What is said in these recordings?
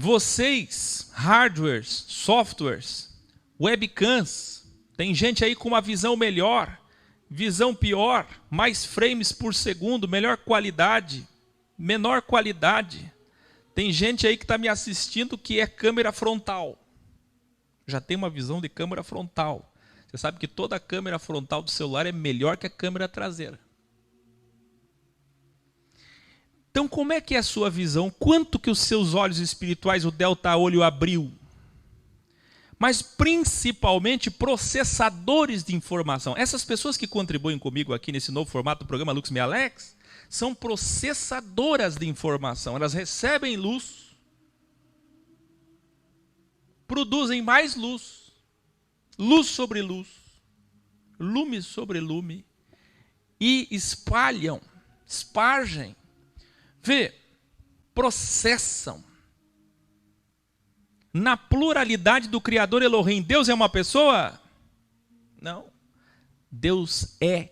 Vocês, hardwares, softwares, webcams, tem gente aí com uma visão melhor, visão pior, mais frames por segundo, melhor qualidade, menor qualidade. Tem gente aí que está me assistindo que é câmera frontal. Já tem uma visão de câmera frontal. Você sabe que toda a câmera frontal do celular é melhor que a câmera traseira. Então, como é que é a sua visão? Quanto que os seus olhos espirituais, o delta-olho abriu? Mas, principalmente, processadores de informação. Essas pessoas que contribuem comigo aqui nesse novo formato do programa Lux Me Alex, são processadoras de informação. Elas recebem luz, produzem mais luz, luz sobre luz, lume sobre lume, e espalham, espargem. Vê, processam. Na pluralidade do Criador Elohim, Deus é uma pessoa? Não. Deus é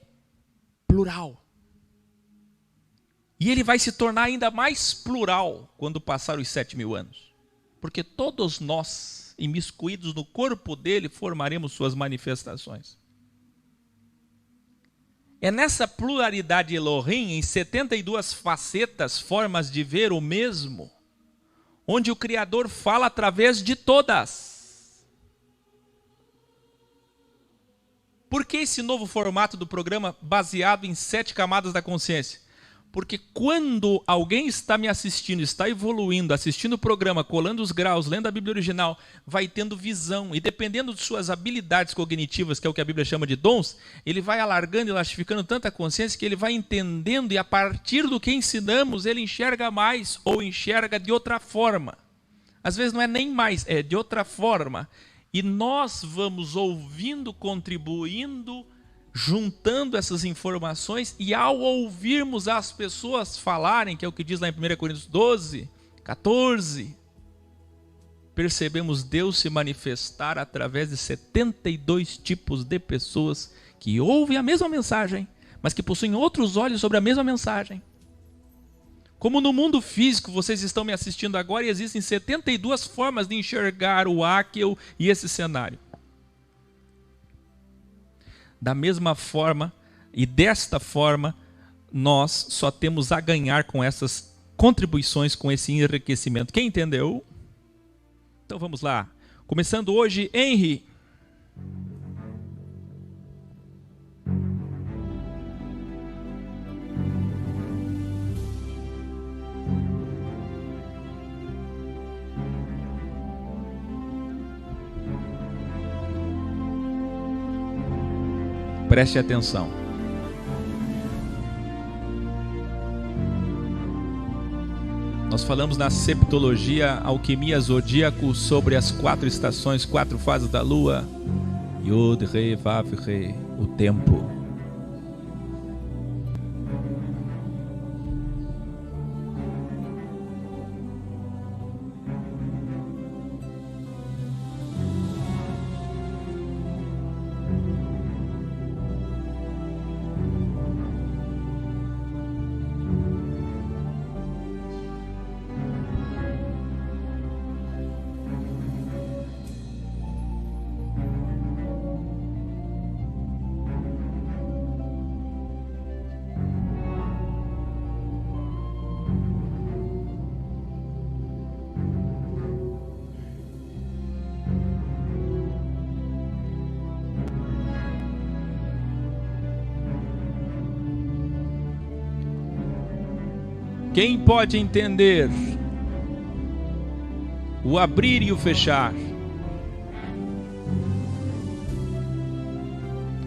plural. E ele vai se tornar ainda mais plural quando passar os 7.000 anos. Porque todos nós, imiscuídos no corpo dele, formaremos suas manifestações. É nessa pluralidade Elohim, em 72 facetas, formas de ver o mesmo, onde o Criador fala através de todas. Por que esse novo formato do programa baseado em 7 camadas da consciência? Porque quando alguém está me assistindo, está evoluindo, assistindo o programa, colando os graus, lendo a Bíblia original, vai tendo visão. E dependendo de suas habilidades cognitivas, que é o que a Bíblia chama de dons, ele vai alargando e elastificando tanta consciência que ele vai entendendo e a partir do que ensinamos, ele enxerga mais ou enxerga de outra forma. Às vezes não é nem mais, é de outra forma. E nós vamos ouvindo, contribuindo, juntando essas informações, e ao ouvirmos as pessoas falarem, que é o que diz lá em 1 Coríntios 12, 14, percebemos Deus se manifestar através de 72 tipos de pessoas que ouvem a mesma mensagem, mas que possuem outros olhos sobre a mesma mensagem. Como no mundo físico, vocês estão me assistindo agora e existem 72 formas de enxergar o Áquil e esse cenário. Da mesma forma, e desta forma, nós só temos a ganhar com essas contribuições, com esse enriquecimento. Quem entendeu? Então vamos lá. Começando hoje, Henry. Preste atenção. Nós falamos na septologia, alquimia zodíaco, sobre as 4 estações, 4 fases da lua. Yod, Re, Vav, Re, o tempo. Quem pode entender o abrir e o fechar?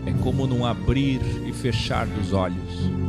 É como num abrir e fechar dos olhos.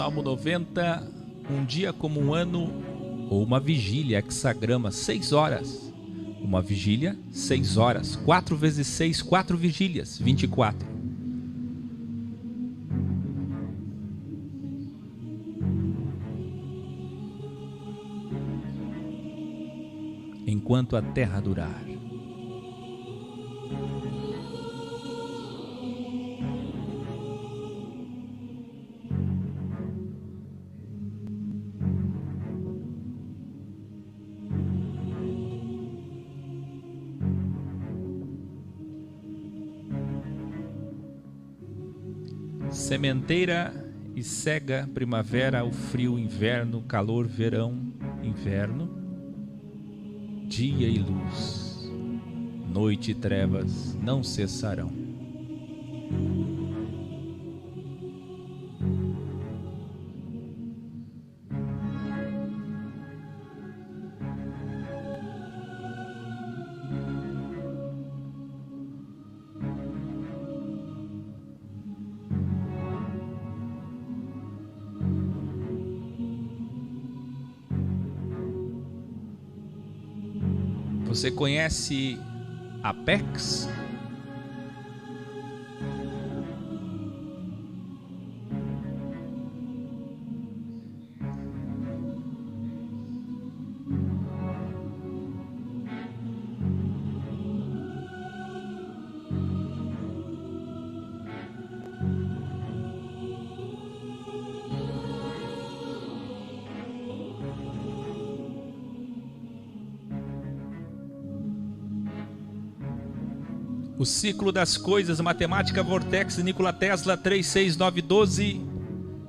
Salmo 90, um dia como um ano, ou uma vigília, hexagrama, 6 horas. Uma vigília, 6 horas. 4 vezes 6, 4 vigílias, 24. Enquanto a terra durar. Sementeira e cega, primavera, o frio, inverno, calor, verão, inverno, dia e luz, noite e trevas não cessarão. Você conhece Apex? O ciclo das coisas, matemática, Vortex, Nikola Tesla, 36912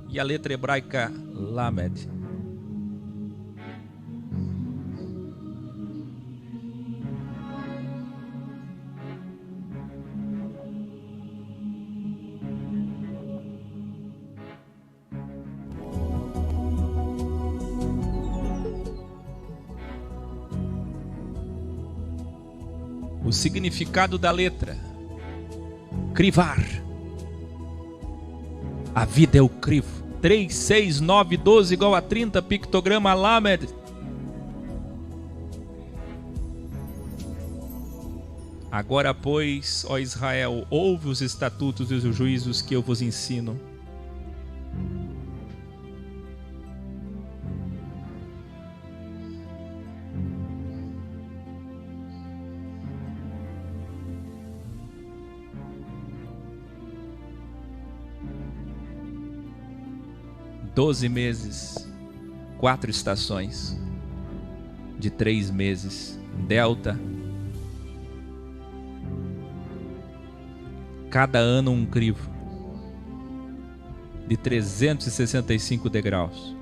e a letra hebraica Lamed. O significado da letra: crivar. A vida é o crivo. 3, 6, 9, 12 igual a 30, pictograma Lamed. Agora, pois, ó Israel, ouve os estatutos e os juízos que eu vos ensino. Doze meses, 4 estações, de 3 meses, delta. Cada ano um crivo, de 365 degraus.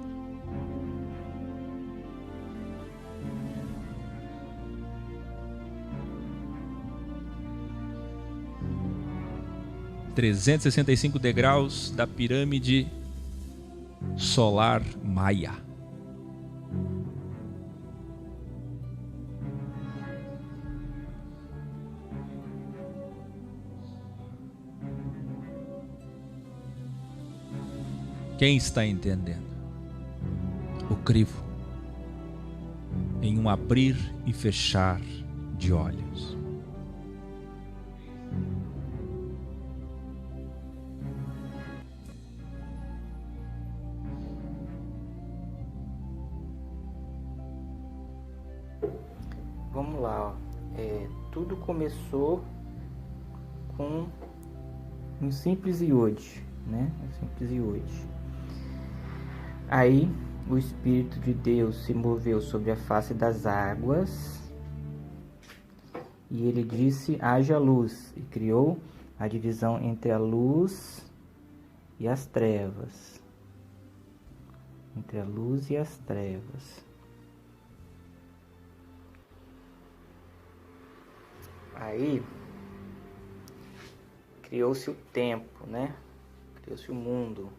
(365 degraus) da pirâmide solar maia. Quem está entendendo? O crivo, em um abrir e fechar de olhos. Vamos lá, ó. Tudo começou com um simples iode, né? Um simples iode. Aí o Espírito de Deus se moveu sobre a face das águas e ele disse: haja luz, e criou a divisão entre a luz e as trevas. Entre a luz e as trevas. Aí criou-se o tempo, né? Criou-se o mundo.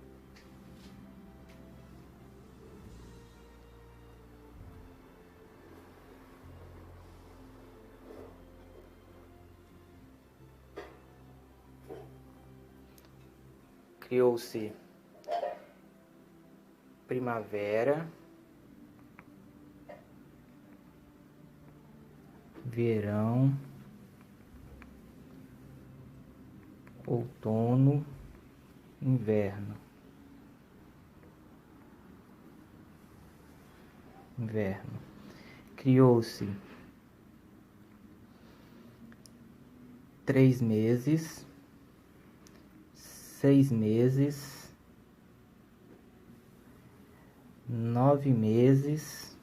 Criou-se primavera, verão, outono, inverno. Criou-se 3 meses, 6 meses, 9 meses,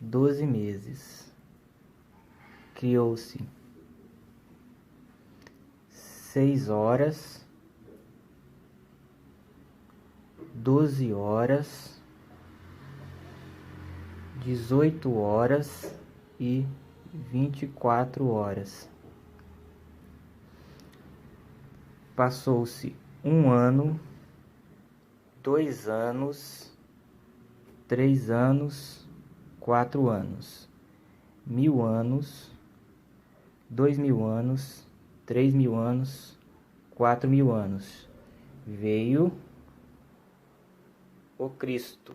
12 meses. Criou-se 6 horas, 12 horas, 18 horas e 24 horas. Passou-se 1 ano, 2 anos, 3 anos, 4 anos, 1000 anos, 2000 anos, 3000 anos, 4000 anos. Veio o Cristo.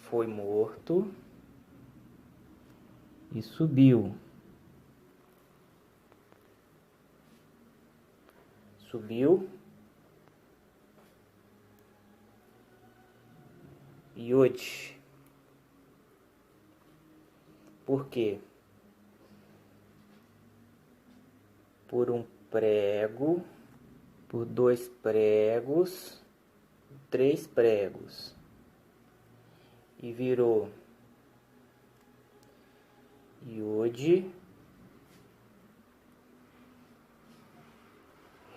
Foi morto e subiu. Iode. Por quê? Por um prego, por 2 pregos, 3 pregos. E virou Iode,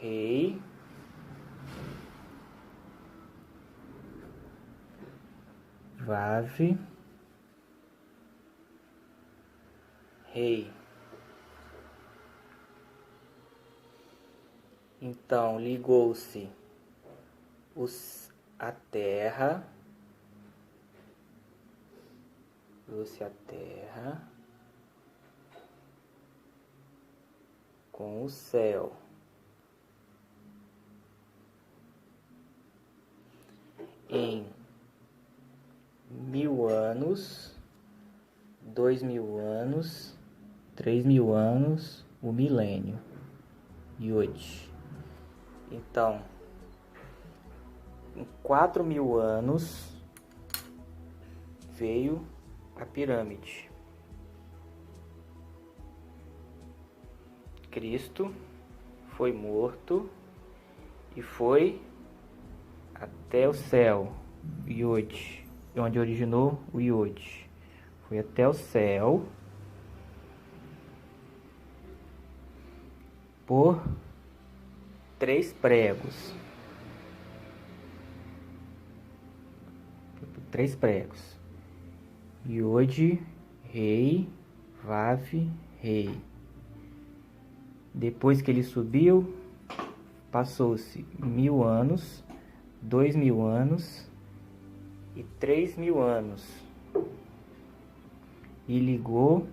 Rei, Vav, Rei. Então ligou-se a terra. Com o céu. Em 1000 anos, 2000 anos, 3000 anos, o milênio. Iode. Então, em 4000 anos, veio a pirâmide. Cristo foi morto e foi até o céu, Iode, onde originou o Iode. Foi até o céu por 3 pregos. Iode, Rei, Vav, Rei. Depois que ele subiu, passou-se 1000 anos, 2000 anos e 3000 anos. E ligou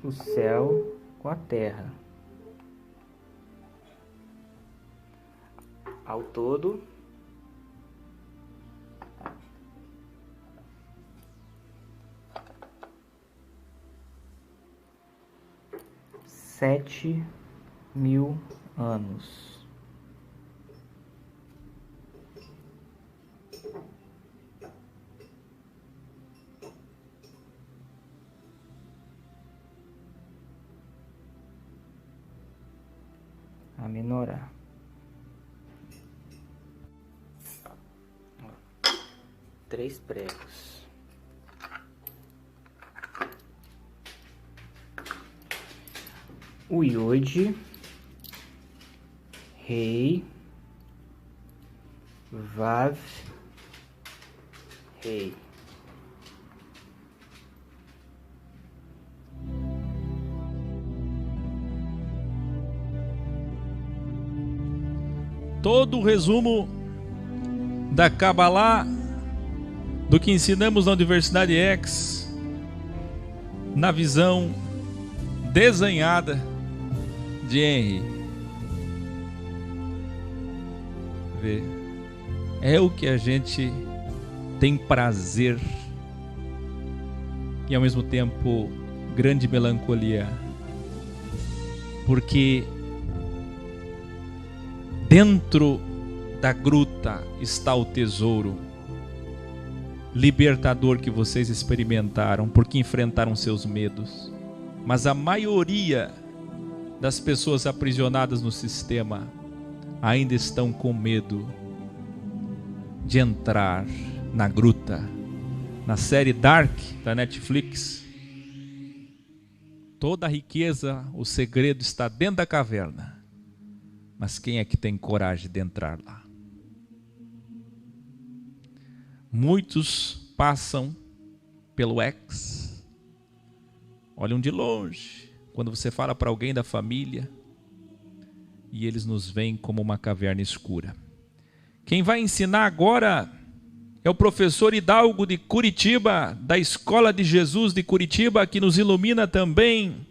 o céu com a terra. Ao todo, sete 1000 anos. A menorá. 3 pregos. O Iode, Rei, Vav, Rei. Todo o resumo da Kabbalah, do que ensinamos na Universidade X, na visão desenhada de Henry. ver. É o que a gente tem prazer e ao mesmo tempo grande melancolia, porque dentro da gruta está o tesouro libertador que vocês experimentaram, porque enfrentaram seus medos. Mas a maioria das pessoas aprisionadas no sistema ainda estão com medo de entrar na gruta. Na série Dark da Netflix, toda a riqueza, o segredo está dentro da caverna. Mas quem é que tem coragem de entrar lá? Muitos passam pelo X, olham de longe, quando você fala para alguém da família, e eles nos veem como uma caverna escura. Quem vai ensinar agora é o professor Hidalgo de Curitiba, da Escola de Jesus de Curitiba, que nos ilumina também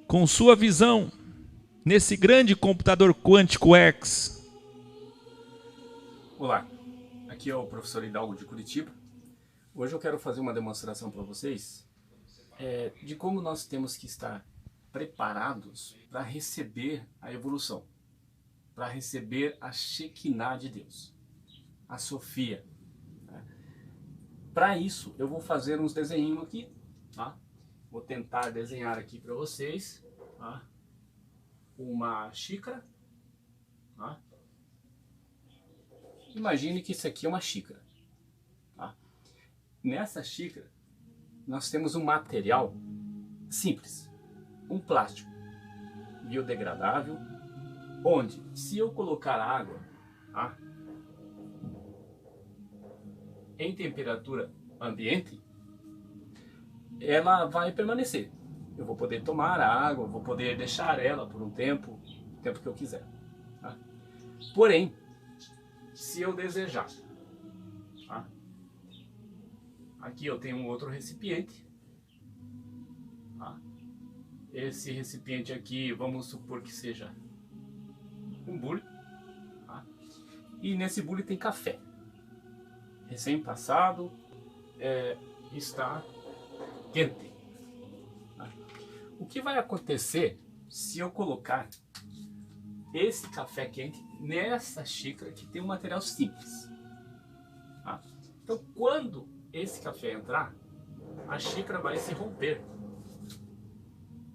com sua visão nesse grande computador quântico X. Olá, aqui é o professor Hidalgo de Curitiba. Hoje eu quero fazer uma demonstração para vocês de como nós temos que estar preparados para receber a evolução, para receber a Shekinah de Deus, a Sofia. Para isso eu vou fazer uns desenhinhos aqui, tá? Vou tentar desenhar aqui para vocês, tá? Uma xícara, tá? Imagine que isso aqui é uma xícara, tá? Nessa xícara nós temos um material simples, um plástico biodegradável, onde se eu colocar água, tá, em temperatura ambiente, ela vai permanecer. Eu vou poder tomar a água, vou poder deixar ela por um tempo, o tempo que eu quiser, tá? Porém, se eu desejar, tá? Aqui eu tenho um outro recipiente, tá? Esse recipiente aqui, vamos supor que seja um bule, tá? E nesse bule tem café recém-passado, está quente. Tá? O que vai acontecer se eu colocar esse café quente nessa xícara que tem um material simples? Tá? Então, quando esse café entrar, a xícara vai se romper.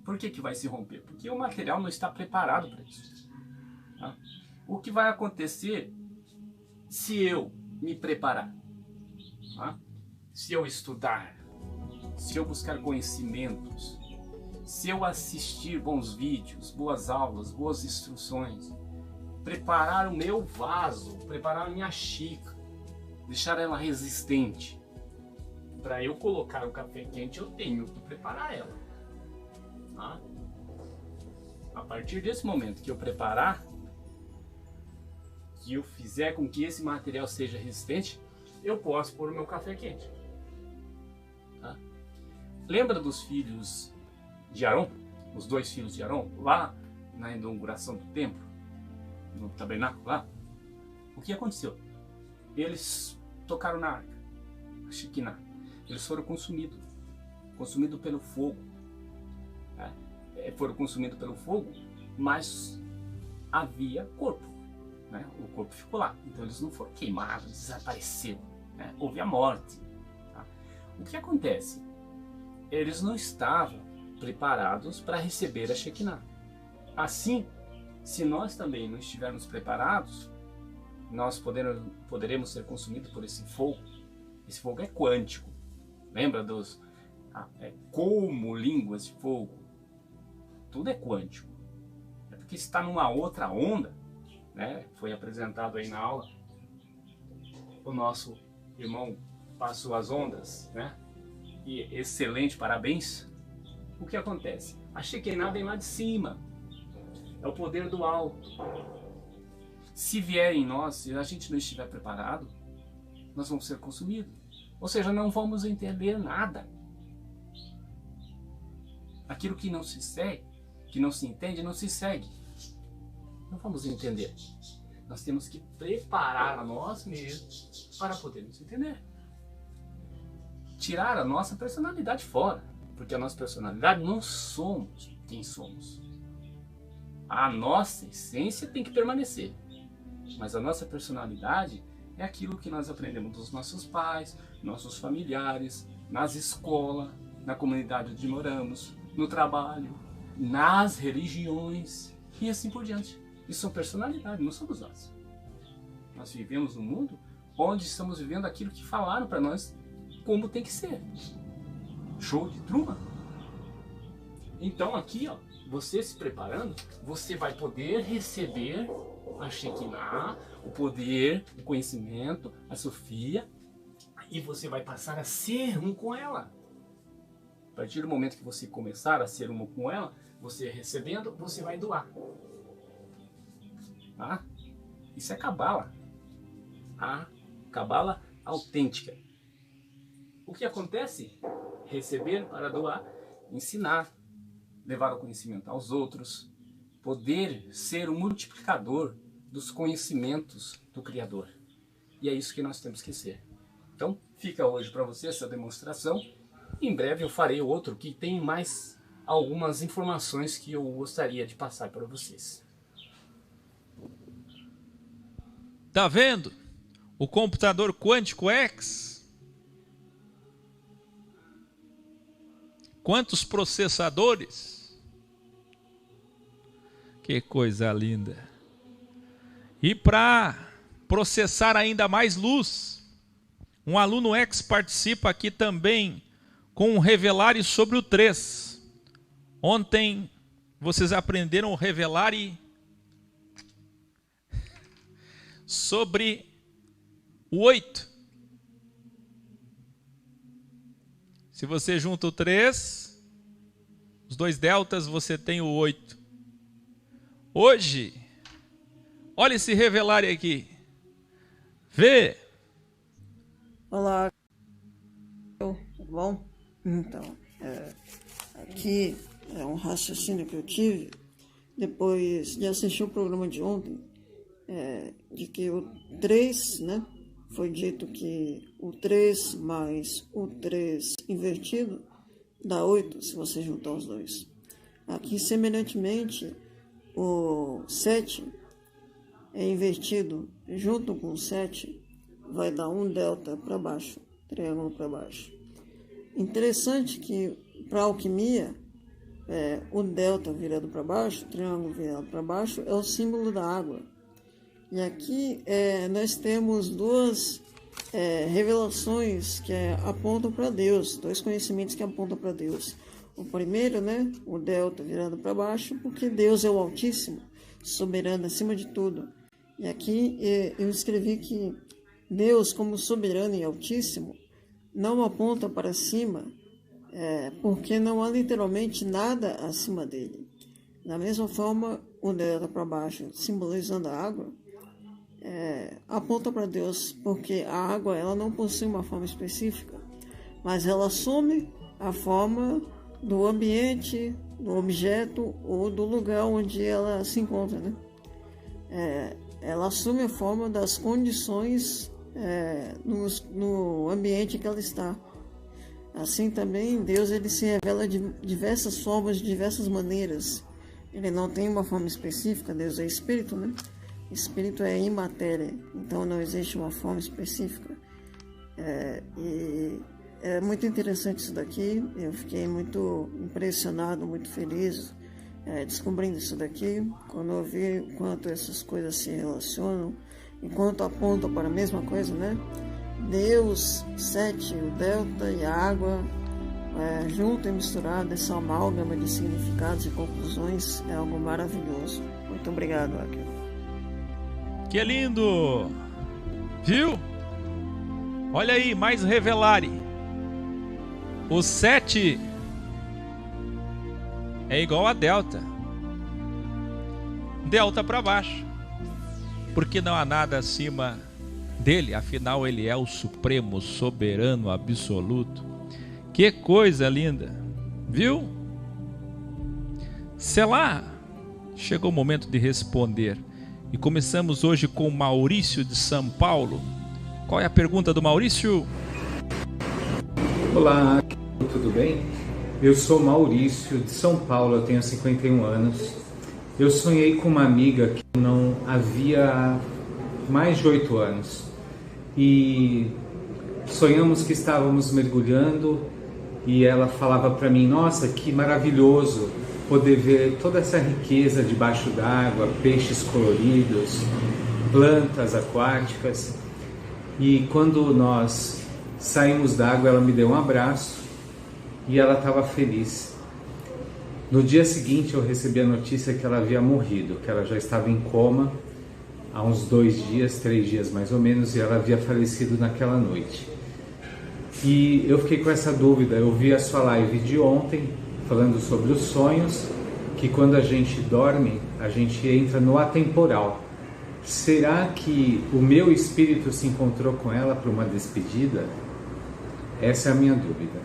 Por que vai se romper? Porque o material não está preparado para isso. Tá? O que vai acontecer se eu me preparar? Tá? Se eu estudar, se eu buscar conhecimentos, se eu assistir bons vídeos, boas aulas, boas instruções, preparar o meu vaso, preparar a minha xícara, deixar ela resistente. Para eu colocar o café quente, eu tenho que preparar ela. Tá? A partir desse momento que eu preparar, que eu fizer com que esse material seja resistente, eu posso pôr o meu café quente. Tá? Lembra dos filhos de Arão? Os dois filhos de Arão? Lá na inauguração do templo, no tabernáculo lá? O que aconteceu? Eles tocaram na arca, a Shekinah. Eles foram consumidos pelo fogo. Tá? Foram consumidos pelo fogo, mas havia corpo. Né? O corpo ficou lá, então eles não foram queimados, desapareceram, né? Houve a morte. Tá? O que acontece? Eles não estavam preparados para receber a Shekinah. Assim, se nós também não estivermos preparados, nós poderemos ser consumidos por esse fogo. Esse fogo é quântico. Lembra dos como línguas de fogo? Tudo é quântico. É porque está numa outra onda. Né? Foi apresentado aí na aula, o nosso irmão passou as ondas, né? E excelente, parabéns. O que acontece? A Shekinah vem lá de cima, é o poder do alto. Se vier em nós, se a gente não estiver preparado, nós vamos ser consumidos, ou seja, não vamos entender nada. Aquilo que não se segue, que não se entende, não se segue. Não vamos entender. Nós temos que preparar a nós mesmos para podermos entender. Tirar a nossa personalidade fora. Porque a nossa personalidade não somos quem somos. A nossa essência tem que permanecer. Mas a nossa personalidade é aquilo que nós aprendemos dos nossos pais, nossos familiares, nas escolas, na comunidade onde moramos, no trabalho, nas religiões e assim por diante. Isso são personalidades, não somos nós. Nós vivemos num mundo onde estamos vivendo aquilo que falaram para nós como tem que ser. Show de Truman. Então aqui, ó, você se preparando, você vai poder receber a Shekinah, o poder, o conhecimento, a Sofia, e você vai passar a ser um com ela. A partir do momento que você começar a ser um com ela, você recebendo, você vai doar. Tá? Isso é Cabala. A Cabala autêntica. O que acontece? Receber para doar, ensinar, levar o conhecimento aos outros, poder ser um multiplicador dos conhecimentos do Criador. E é isso que nós temos que ser. Então, fica hoje para você essa demonstração. Em breve eu farei outro que tem mais algumas informações que eu gostaria de passar para vocês. Tá vendo? O computador quântico X. Quantos processadores? Que coisa linda. E para processar ainda mais luz, um aluno X participa aqui também com um Revelare sobre o 3. Ontem vocês aprenderam o Revelare sobre o 8. Se você junta o 3, os 2 deltas, você tem o 8. Hoje, olha esse Revelare aqui. Vê. Olá, tudo bom? Então, aqui é um raciocínio que eu tive depois de assistir o programa de ontem, de que o 3, né? Foi dito que o 3 mais o 3 invertido dá 8, se você juntar os dois. Aqui, semelhantemente, o 7 é invertido junto com o 7, vai dar um delta para baixo, triângulo para baixo. Interessante que, para a alquimia, o delta virado para baixo, triângulo virado para baixo, é o símbolo da água. E aqui nós temos duas revelações que apontam para Deus, 2 conhecimentos que apontam para Deus. O primeiro, né, o delta virado para baixo, porque Deus é o Altíssimo, soberano acima de tudo. E aqui eu escrevi que Deus, como soberano e Altíssimo, não aponta para cima, porque não há literalmente nada acima dele. Da mesma forma, o delta para baixo, simbolizando a água, aponta para Deus, porque a água ela não possui uma forma específica, mas ela assume a forma do ambiente, do objeto ou do lugar onde ela se encontra, né? Ela assume a forma das condições no ambiente que ela está. Assim também Deus ele se revela de diversas formas, de diversas maneiras. Ele não tem uma forma específica. Deus é espírito, né? Espírito é imatéria, então não existe uma forma específica. E é muito interessante isso daqui. Eu fiquei muito impressionado, muito feliz descobrindo isso daqui, quando eu vi o quanto essas coisas se relacionam, enquanto apontam para a mesma coisa, né? Deus, 7, o delta e a água, junto e misturado, essa amálgama de significados e conclusões é algo maravilhoso. Muito obrigado, Akio. Que lindo! Viu? Olha aí, mais Revelare. O 7 é igual a delta. Delta para baixo. Porque não há nada acima dele, afinal ele é o supremo, soberano, absoluto. Que coisa linda, viu? Selá, chegou o momento de responder. E começamos hoje com Maurício de São Paulo. Qual é a pergunta do Maurício? Olá, tudo bem? Eu sou Maurício de São Paulo, eu tenho 51 anos. Eu sonhei com uma amiga que não havia mais de 8 anos. E sonhamos que estávamos mergulhando e ela falava para mim: nossa, que maravilhoso poder ver toda essa riqueza debaixo d'água, peixes coloridos, plantas aquáticas. E quando nós saímos d'água, ela me deu um abraço e ela estava feliz. No dia seguinte eu recebi a notícia que ela havia morrido, que ela já estava em coma há uns 2 dias, 3 dias mais ou menos, e ela havia falecido naquela noite. E eu fiquei com essa dúvida. Eu vi a sua live de ontem falando sobre os sonhos, que quando a gente dorme, a gente entra no atemporal. Será que o meu espírito se encontrou com ela para uma despedida? Essa é a minha dúvida.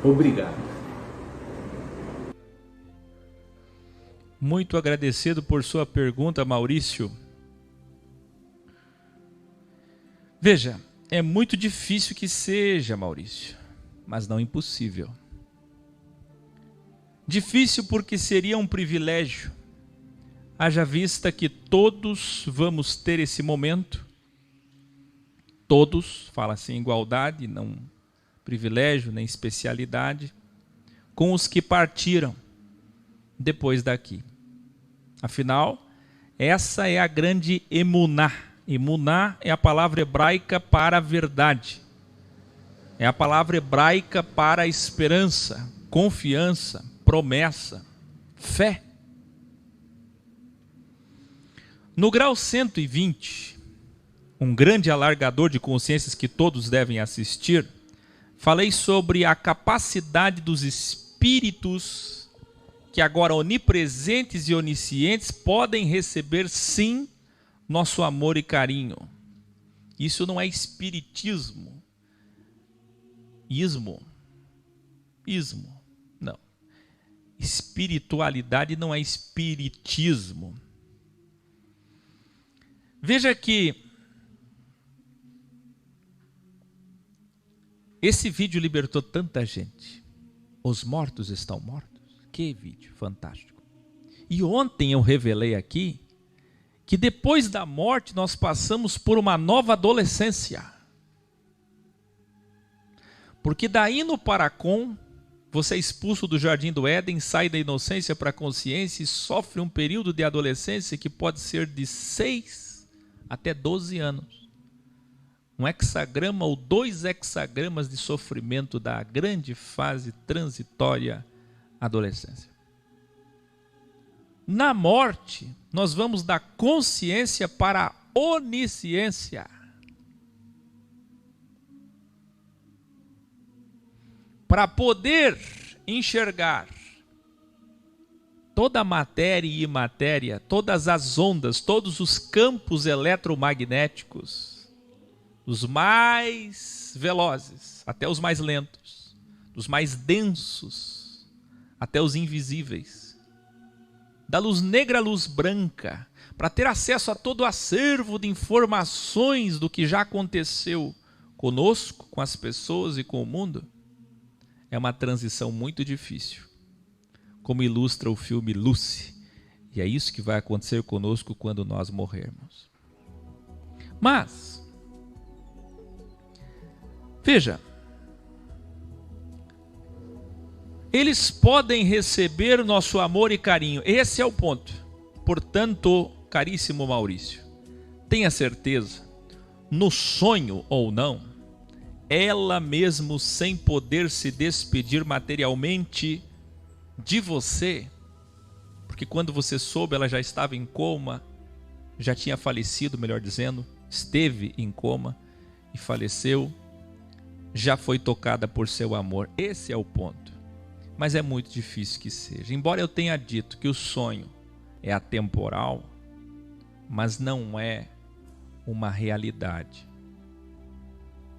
Obrigado. Muito agradecido por sua pergunta, Maurício. Veja, é muito difícil que seja, Maurício, mas não impossível. Difícil porque seria um privilégio, haja vista que todos vamos ter esse momento. Todos, fala assim, igualdade, não privilégio, nem especialidade, com os que partiram depois daqui. Afinal, essa é a grande emuná. Emuná é a palavra hebraica para a verdade. É a palavra hebraica para a esperança, confiança, promessa, fé. No grau 120, um grande alargador de consciências que todos devem assistir, falei sobre a capacidade dos espíritos que agora onipresentes e oniscientes podem receber sim nosso amor e carinho. Isso não é espiritismo. Ismo. Não. Espiritualidade não é espiritismo. Veja que esse vídeo libertou tanta gente. Os mortos estão mortos. Que vídeo fantástico. E ontem eu revelei aqui que depois da morte nós passamos por uma nova adolescência. Porque daí no Paracon, você é expulso do Jardim do Éden, sai da inocência para a consciência e sofre um período de adolescência que pode ser de 6 até 12 anos. Um hexagrama ou 2 hexagramas de sofrimento da grande fase transitória adolescência. Na morte, nós vamos da consciência para a onisciência. Para poder enxergar toda a matéria e imatéria, todas as ondas, todos os campos eletromagnéticos, os mais velozes até os mais lentos, dos mais densos até os invisíveis, da luz negra à luz branca, para ter acesso a todo o acervo de informações do que já aconteceu conosco, com as pessoas e com o mundo, é uma transição muito difícil, como ilustra o filme Lucy, e é isso que vai acontecer conosco quando nós morrermos. Mas, veja, eles podem receber nosso amor e carinho. Esse é o ponto. Portanto, caríssimo Maurício, tenha certeza, no sonho ou não, ela mesmo sem poder se despedir materialmente de você, porque quando você soube ela já estava em coma, já tinha falecido, melhor dizendo, esteve em coma e faleceu, já foi tocada por seu amor. Esse é o ponto. Mas é muito difícil que seja. Embora eu tenha dito que o sonho é atemporal, mas não é uma realidade.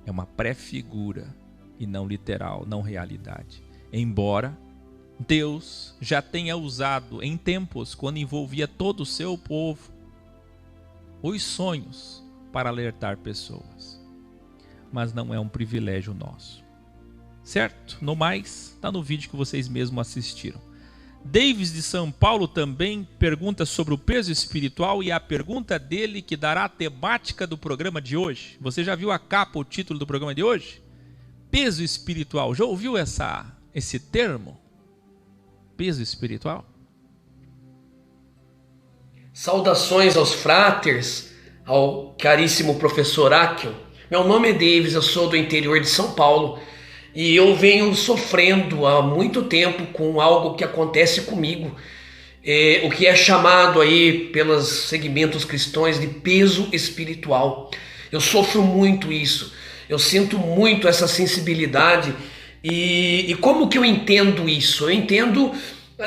É uma pré-figura e não literal, não realidade. Embora Deus já tenha usado em tempos, quando envolvia todo o seu povo, os sonhos para alertar pessoas. Mas não é um privilégio nosso. Certo? No mais, está no vídeo que vocês mesmos assistiram. Davis de São Paulo também pergunta sobre o peso espiritual, e a pergunta dele que dará a temática do programa de hoje. Você já viu a capa, o título do programa de hoje? Peso espiritual. Já ouviu esse termo? Peso espiritual? Saudações aos fráteres, ao caríssimo professor Áquil. Meu nome é Davis, eu sou do interior de São Paulo. E eu venho sofrendo há muito tempo com algo que acontece comigo, o que é chamado aí pelos segmentos cristãos de peso espiritual. Eu sofro muito isso, eu sinto muito essa sensibilidade. E como que eu entendo isso? Eu entendo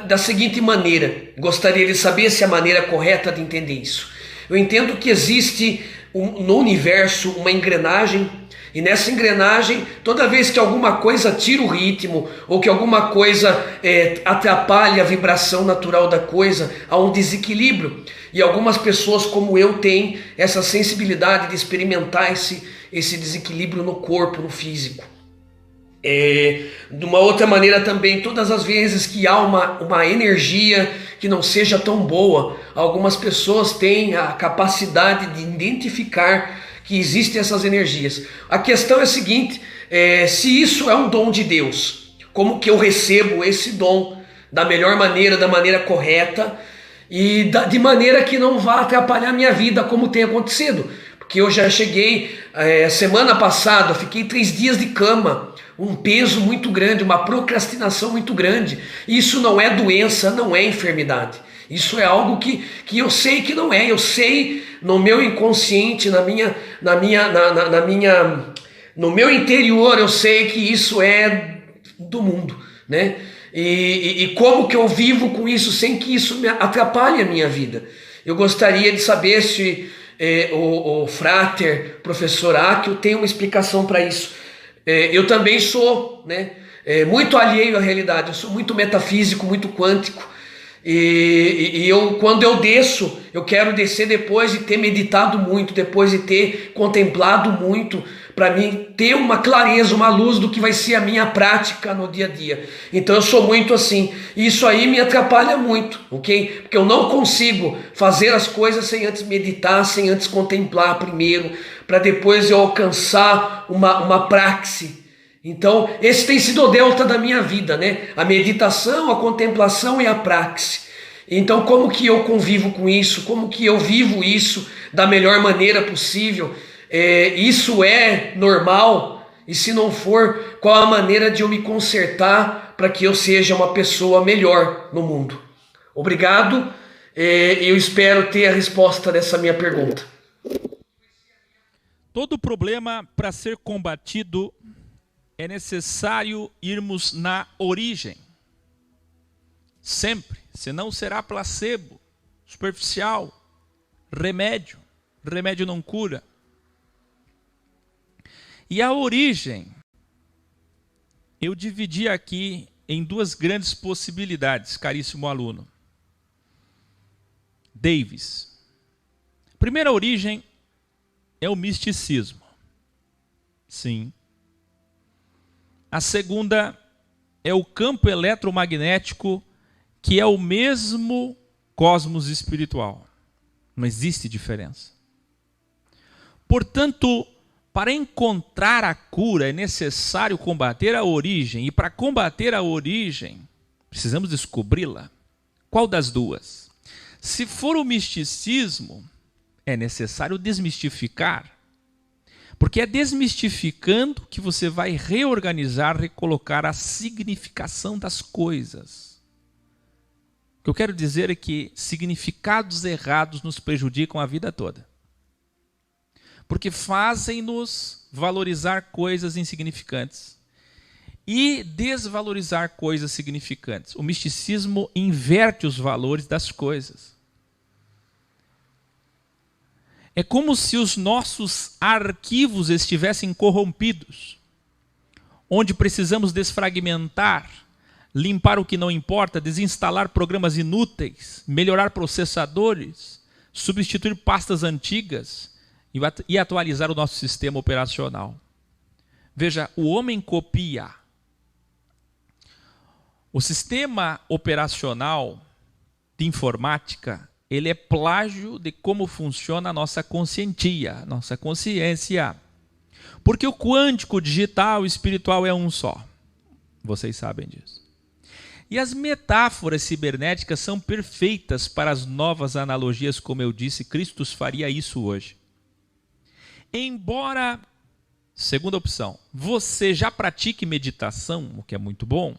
da seguinte maneira, gostaria de saber se é a maneira correta de entender isso. Eu entendo que existe no universo uma engrenagem, e nessa engrenagem, toda vez que alguma coisa tira o ritmo, ou que alguma coisa atrapalha a vibração natural da coisa, há um desequilíbrio. E algumas pessoas como eu têm essa sensibilidade de experimentar esse desequilíbrio no corpo, no físico. De uma outra maneira também, todas as vezes que há uma energia que não seja tão boa, algumas pessoas têm a capacidade de identificar que existem essas energias. A questão é a seguinte, se isso é um dom de Deus, como que eu recebo esse dom da melhor maneira, da maneira correta, e de maneira que não vá atrapalhar a minha vida, como tem acontecido. Porque eu já cheguei, semana passada, eu fiquei 3 dias de cama, um peso muito grande, uma procrastinação muito grande. Isso não é doença, não é enfermidade. Isso é algo que eu sei que não é. Eu sei no meu inconsciente, no meu interior, eu sei que isso é do mundo, né? E como que eu vivo com isso sem que isso me atrapalhe a minha vida? Eu gostaria de saber se o frater, professor Áquil, tem uma explicação para isso. Eu também sou, né, muito alheio à realidade, eu sou muito metafísico, muito quântico. E quando eu desço, eu quero descer depois de ter meditado muito, depois de ter contemplado muito, para mim ter uma clareza, uma luz do que vai ser a minha prática no dia a dia. Então eu sou muito assim, e isso aí me atrapalha muito, ok? Porque eu não consigo fazer as coisas sem antes meditar, sem antes contemplar primeiro, para depois eu alcançar uma praxe. Então, esse tem sido o delta da minha vida, né? A meditação, a contemplação e a praxe. Então, como que eu convivo com isso? Como que eu vivo isso da melhor maneira possível? Isso é normal? E se não for, qual a maneira de eu me consertar para que eu seja uma pessoa melhor no mundo? Obrigado. Eu espero ter a resposta dessa minha pergunta. Todo problema, para ser combatido, é necessário irmos na origem. Sempre. Senão será placebo, superficial, remédio. Remédio não cura. E a origem, eu dividi aqui em 2 grandes possibilidades, caríssimo aluno. Davis. A primeira origem é o misticismo. Sim. A segunda é o campo eletromagnético, que é o mesmo cosmos espiritual. Não existe diferença. Portanto, para encontrar a cura é necessário combater a origem. E para combater a origem, precisamos descobri-la. Qual das duas? Se for o misticismo, é necessário desmistificar. Porque é desmistificando que você vai reorganizar, recolocar a significação das coisas. O que eu quero dizer é que significados errados nos prejudicam a vida toda. Porque fazem-nos valorizar coisas insignificantes e desvalorizar coisas significantes. O misticismo inverte os valores das coisas. É como se os nossos arquivos estivessem corrompidos, onde precisamos desfragmentar, limpar o que não importa, desinstalar programas inúteis, melhorar processadores, substituir pastas antigas e atualizar o nosso sistema operacional. Veja, o homem copia. O sistema operacional de informática, ele é plágio de como funciona a nossa consciência. Porque o quântico, digital e espiritual é um só. Vocês sabem disso. E as metáforas cibernéticas são perfeitas para as novas analogias, como eu disse, Cristo faria isso hoje. Embora, segunda opção, você já pratique meditação, o que é muito bom,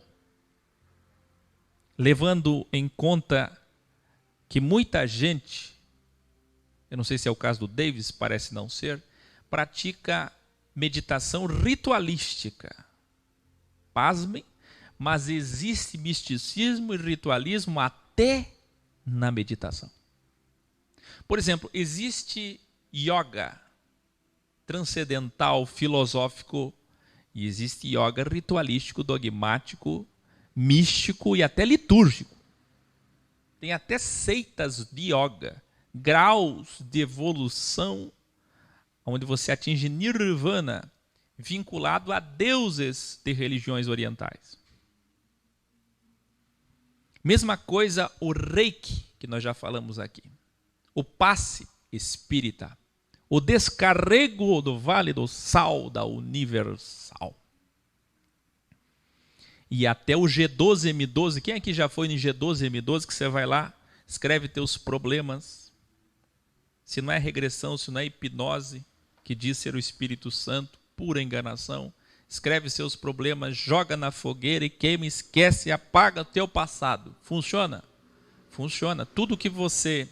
levando em conta que muita gente, eu não sei se é o caso do Davis, parece não ser, pratica meditação ritualística. Pasmem, mas existe misticismo e ritualismo até na meditação. Por exemplo, existe yoga transcendental, filosófico, e existe yoga ritualístico, dogmático, místico e até litúrgico. Tem até seitas de yoga, graus de evolução, onde você atinge nirvana, vinculado a deuses de religiões orientais. Mesma coisa o Reiki, que nós já falamos aqui. O passe espírita. O descarrego do Vale do Sal da Universal. E até o G12M12. Quem aqui já foi no G12M12? Que você vai lá, escreve teus problemas. Se não é regressão, se não é hipnose, que diz ser o Espírito Santo, pura enganação. Escreve seus problemas, joga na fogueira e queima, esquece e apaga o teu passado. Funciona? Funciona. Tudo que você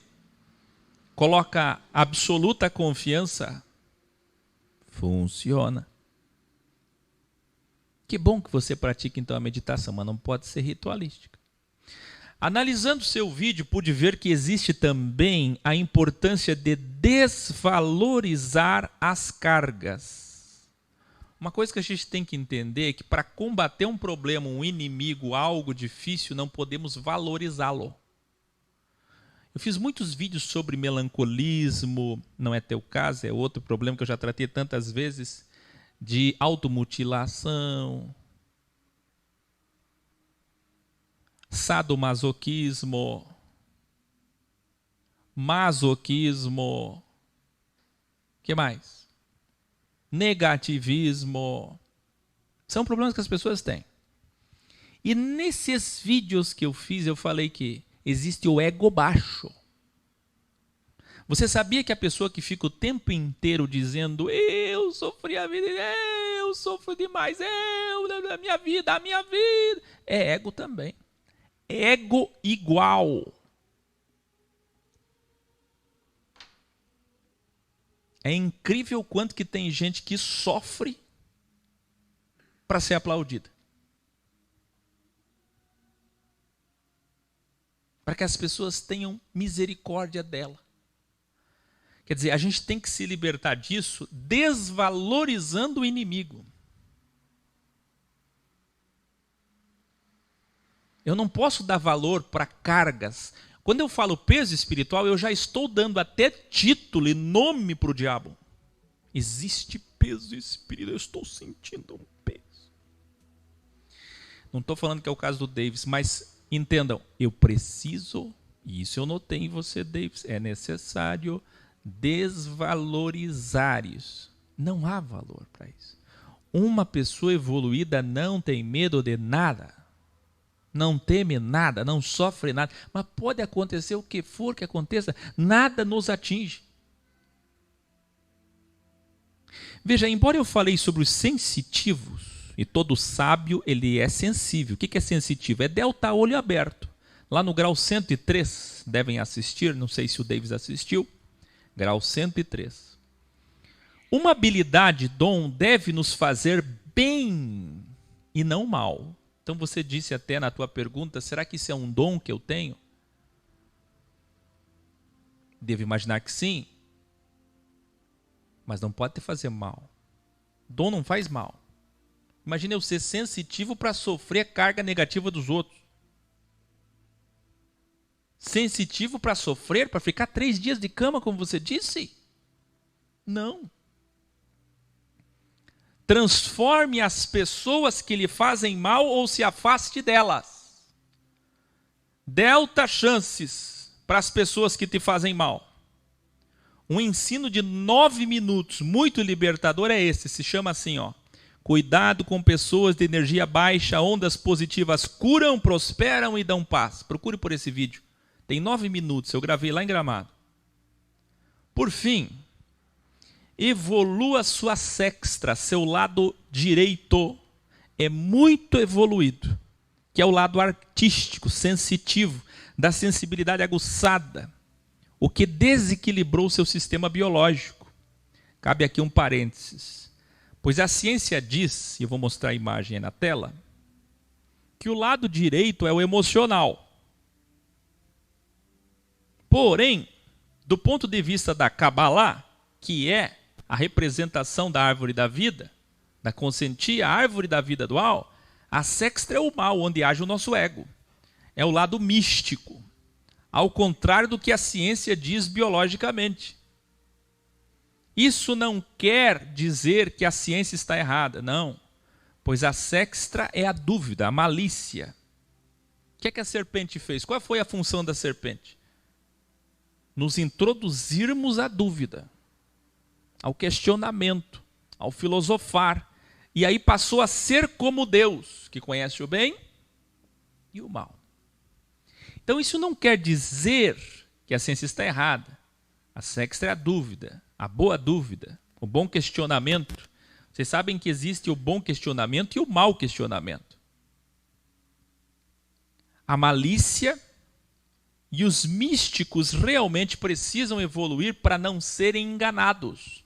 coloca absoluta confiança, funciona. Que bom que você pratique então a meditação, mas não pode ser ritualística. Analisando seu vídeo, pude ver que existe também a importância de desvalorizar as cargas. Uma coisa que a gente tem que entender é que para combater um problema, um inimigo, algo difícil, não podemos valorizá-lo. Eu fiz muitos vídeos sobre melancolismo, não é teu caso, é outro problema que eu já tratei tantas vezes, de automutilação, sadomasoquismo, masoquismo, que mais? Negativismo. São problemas que as pessoas têm. E nesses vídeos que eu fiz, eu falei que existe o ego baixo. Você sabia que a pessoa que fica o tempo inteiro dizendo eu sofri a vida, eu sofro demais, a minha vida, é ego também. Ego igual. É incrível o quanto que tem gente que sofre para ser aplaudida. Para que as pessoas tenham misericórdia dela. Quer dizer, a gente tem que se libertar disso desvalorizando o inimigo. Eu não posso dar valor para cargas. Quando eu falo peso espiritual, eu já estou dando até título e nome para o diabo. Existe peso espiritual, eu estou sentindo um peso. Não estou falando que é o caso do Davis, mas entendam, eu preciso, e isso eu notei em você, Davis, é necessário desvalorizar isso. Não há valor para isso. Uma pessoa evoluída não tem medo de nada. Não teme nada, não sofre nada, mas pode acontecer o que for que aconteça, nada nos atinge. Veja, embora eu falei sobre os sensitivos, e todo sábio ele é sensível. O que é sensitivo? É delta olho aberto. Lá no grau 103, devem assistir, não sei se o Davis assistiu, grau 103. Uma habilidade, dom, deve nos fazer bem e não mal. Então você disse até na tua pergunta, será que isso é um dom que eu tenho? Devo imaginar que sim. Mas não pode te fazer mal. Dom não faz mal. Imagina eu ser sensitivo para sofrer a carga negativa dos outros. sensitivo para sofrer, para ficar 3 dias de cama, como você disse? Não. Transforme as pessoas que lhe fazem mal ou se afaste delas. Delta chances para as pessoas que te fazem mal. Um ensino de 9 minutos, muito libertador, é esse. Se chama assim, ó. Cuidado com pessoas de energia baixa, ondas positivas curam, prosperam e dão paz. Procure por esse vídeo. Tem 9 minutos, eu gravei lá em Gramado. Por fim, evolua sua sextra, seu lado direito é muito evoluído, que é o lado artístico, sensitivo, da sensibilidade aguçada, o que desequilibrou seu sistema biológico. Cabe aqui um parênteses. Pois a ciência diz, e eu vou mostrar a imagem aí na tela, que o lado direito é o emocional. Porém, do ponto de vista da Kabbalah, que é a representação da árvore da vida, da consentia, a árvore da vida dual, a sexta é o mal, onde age o nosso ego. É o lado místico, ao contrário do que a ciência diz biologicamente. Isso não quer dizer que a ciência está errada, não. Pois a sexta é a dúvida, a malícia. O que é que a serpente fez? Qual foi a função da serpente? Nos introduzirmos à dúvida, ao questionamento, ao filosofar. E aí passou a ser como Deus, que conhece o bem e o mal. Então isso não quer dizer que a ciência está errada. A sexta é a dúvida, a boa dúvida, o bom questionamento. Vocês sabem que existe o bom questionamento e o mau questionamento. A malícia e os místicos realmente precisam evoluir para não serem enganados.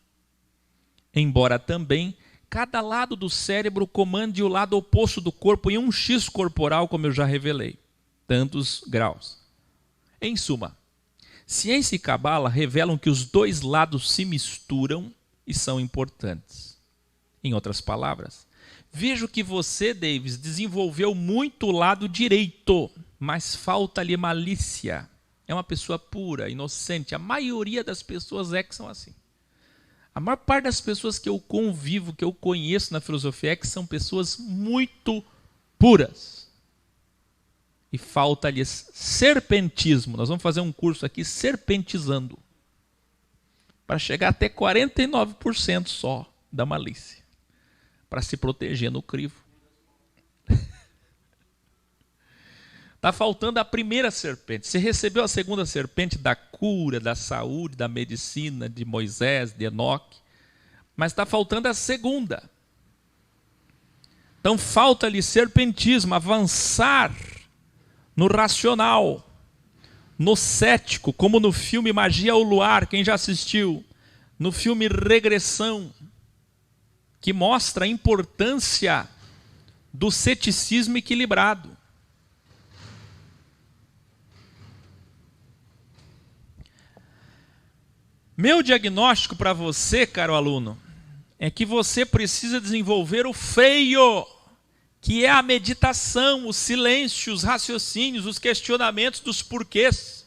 Embora também cada lado do cérebro comande o lado oposto do corpo em um X corporal, como eu já revelei. Tantos graus. Em suma, ciência e cabala revelam que os dois lados se misturam e são importantes. Em outras palavras, vejo que você, Davis, desenvolveu muito o lado direito, mas falta-lhe malícia. É uma pessoa pura, inocente. A maioria das pessoas que são assim. A maior parte das pessoas que eu convivo, que eu conheço na filosofia que são pessoas muito puras. E falta-lhes serpentismo. Nós vamos fazer um curso aqui serpentizando. Para chegar até 49% só da malícia. Para se proteger no crivo. Está faltando a primeira serpente. Você recebeu a segunda serpente da cura, da saúde, da medicina, de Moisés, de Enoque. Mas está faltando a segunda. Então falta-lhe serpentismo, avançar no racional, no cético, como no filme Magia ao Luar, quem já assistiu? No filme Regressão, que mostra a importância do ceticismo equilibrado. Meu diagnóstico para você, caro aluno, é que você precisa desenvolver o freio, que é a meditação, o silêncio, os raciocínios, os questionamentos dos porquês,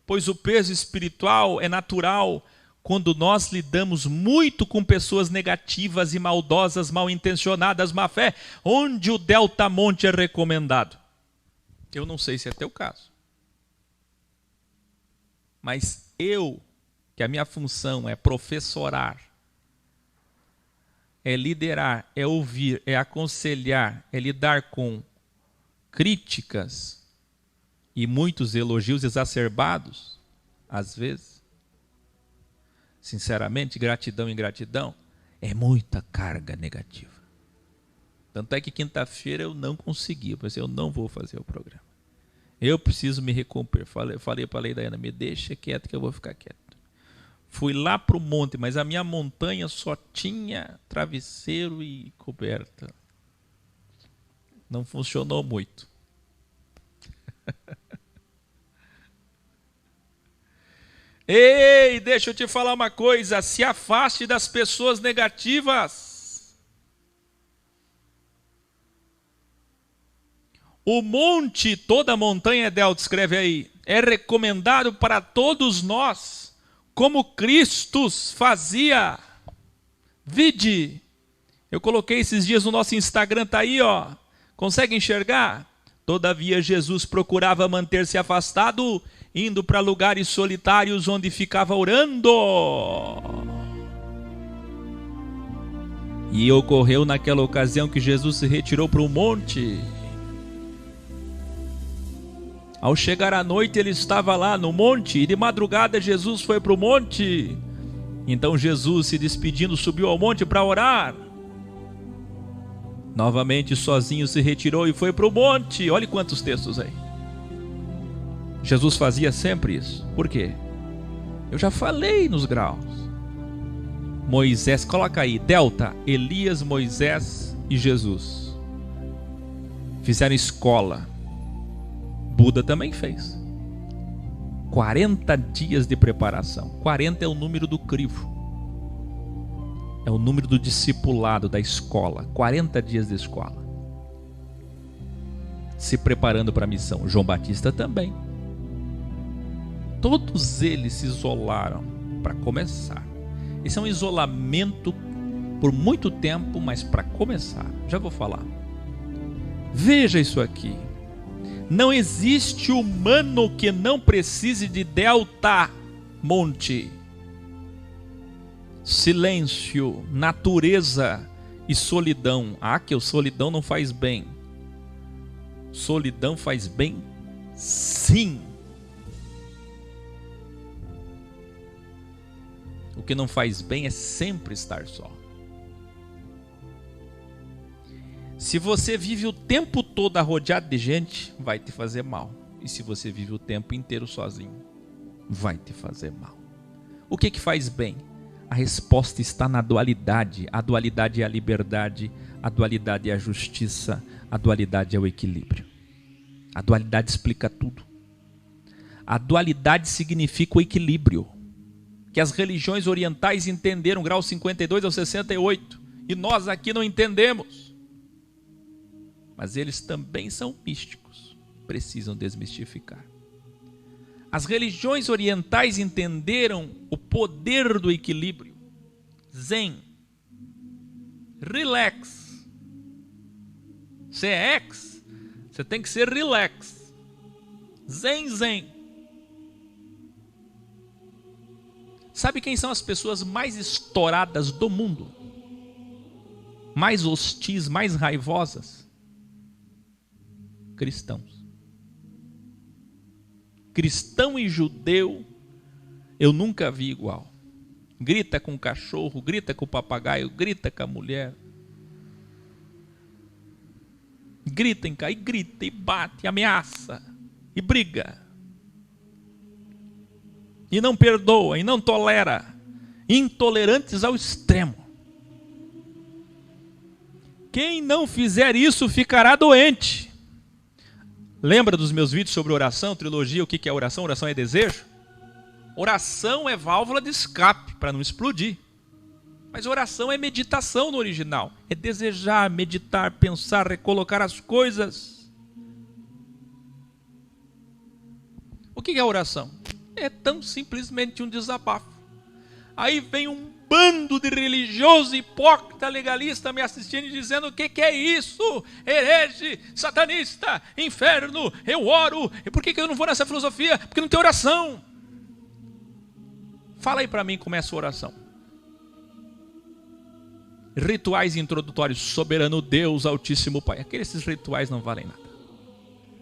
pois o peso espiritual é natural quando nós lidamos muito com pessoas negativas e maldosas, mal intencionadas, má fé, onde o deltamonte é recomendado. Eu não sei se é teu caso, mas que a minha função é professorar, é liderar, é ouvir, é aconselhar, é lidar com críticas e muitos elogios exacerbados, às vezes. Sinceramente, gratidão e ingratidão é muita carga negativa. Tanto é que quinta-feira eu não consegui, eu pensei, eu não vou fazer o programa. Eu preciso me recomper. Falei para a Leidaiana, me deixa quieto que eu vou ficar quieto. Fui lá para o monte, mas a minha montanha só tinha travesseiro e coberta. Não funcionou muito. Ei, deixa eu te falar uma coisa. Se afaste das pessoas negativas. O monte, toda montanha é delta, escreve aí. é recomendado para todos nós, como Cristo fazia. Vide, eu coloquei esses dias no nosso Instagram, tá aí, ó. Consegue enxergar? Todavia Jesus procurava manter-se afastado, indo para lugares solitários onde ficava orando. E ocorreu naquela ocasião que Jesus se retirou para o monte. Ao chegar à noite, ele estava lá no monte, e de madrugada Jesus foi para o monte. Então Jesus, se despedindo, subiu ao monte para orar. Novamente, sozinho, se retirou e foi para o monte. Olhe quantos textos aí. Jesus fazia sempre isso. Por quê? Eu já falei nos graus. Moisés, coloca aí, delta, Elias, Moisés e Jesus. Fizeram escola. Buda também fez. 40 dias de preparação. 40 é o número do crivo. É o número do discipulado, da escola. 40 dias de escola. Se preparando para a missão. João Batista também. Todos eles se isolaram para começar. Esse é um isolamento por muito tempo, mas para começar. Já vou falar. Veja isso aqui. Não existe humano que não precise de delta, monte. Silêncio, natureza e solidão. Ah, que o solidão não faz bem. Solidão faz bem, sim. O que não faz bem é sempre estar só. Se você vive o tempo todo rodeado de gente, vai te fazer mal. E se você vive o tempo inteiro sozinho, vai te fazer mal. O que faz bem? A resposta está na dualidade. A dualidade é a liberdade, a dualidade é a justiça, a dualidade é o equilíbrio. A dualidade explica tudo. A dualidade significa o equilíbrio, que as religiões orientais entenderam, grau 52 ao 68, e nós aqui não entendemos. Mas eles também são místicos, precisam desmistificar. As religiões orientais entenderam o poder do equilíbrio. Zen, relax. Você é ex, você tem que ser relax. Zen, zen. Sabe quem são as pessoas mais estouradas do mundo? Mais hostis, mais raivosas? Cristãos. Cristão e judeu, eu nunca vi igual. Grita com o cachorro, grita com o papagaio, grita com a mulher. Grita e bate, e ameaça, e briga. E não perdoa, e não tolera. Intolerantes ao extremo. Quem não fizer isso ficará doente. Lembra dos meus vídeos sobre oração, trilogia, o que é oração? Oração é desejo? Oração é válvula de escape, para não explodir. Mas oração é meditação no original. É desejar, meditar, pensar, recolocar as coisas. O que é oração? É tão simplesmente um desabafo. Aí vem um bando de religioso, hipócrita, legalista me assistindo e dizendo: o que é isso? Herege, satanista, inferno, eu oro. E por que eu não vou nessa filosofia? Porque não tem oração. Fala aí para mim como é a sua oração. Rituais introdutórios, soberano Deus, altíssimo Pai. Aqueles rituais não valem nada.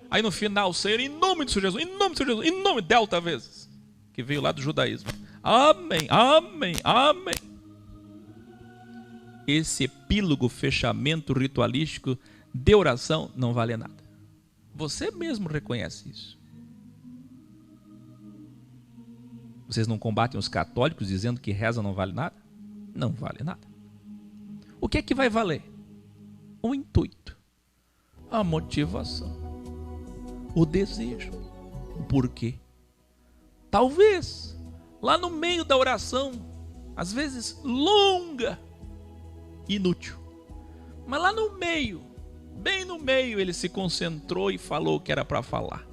Aí no final, Senhor, em nome de Jesus, em nome de Jesus, em nome delta vezes, que veio lá do judaísmo. Amém, amém, amém. Esse epílogo, fechamento ritualístico de oração não vale nada. Você mesmo reconhece isso. Vocês não combatem os católicos dizendo que reza não vale nada? Não vale nada. O que é que vai valer? O intuito, a motivação, o desejo, o porquê. Talvez lá no meio da oração, às vezes longa, inútil, mas lá no meio, bem no meio, ele se concentrou e falou o que era para falar.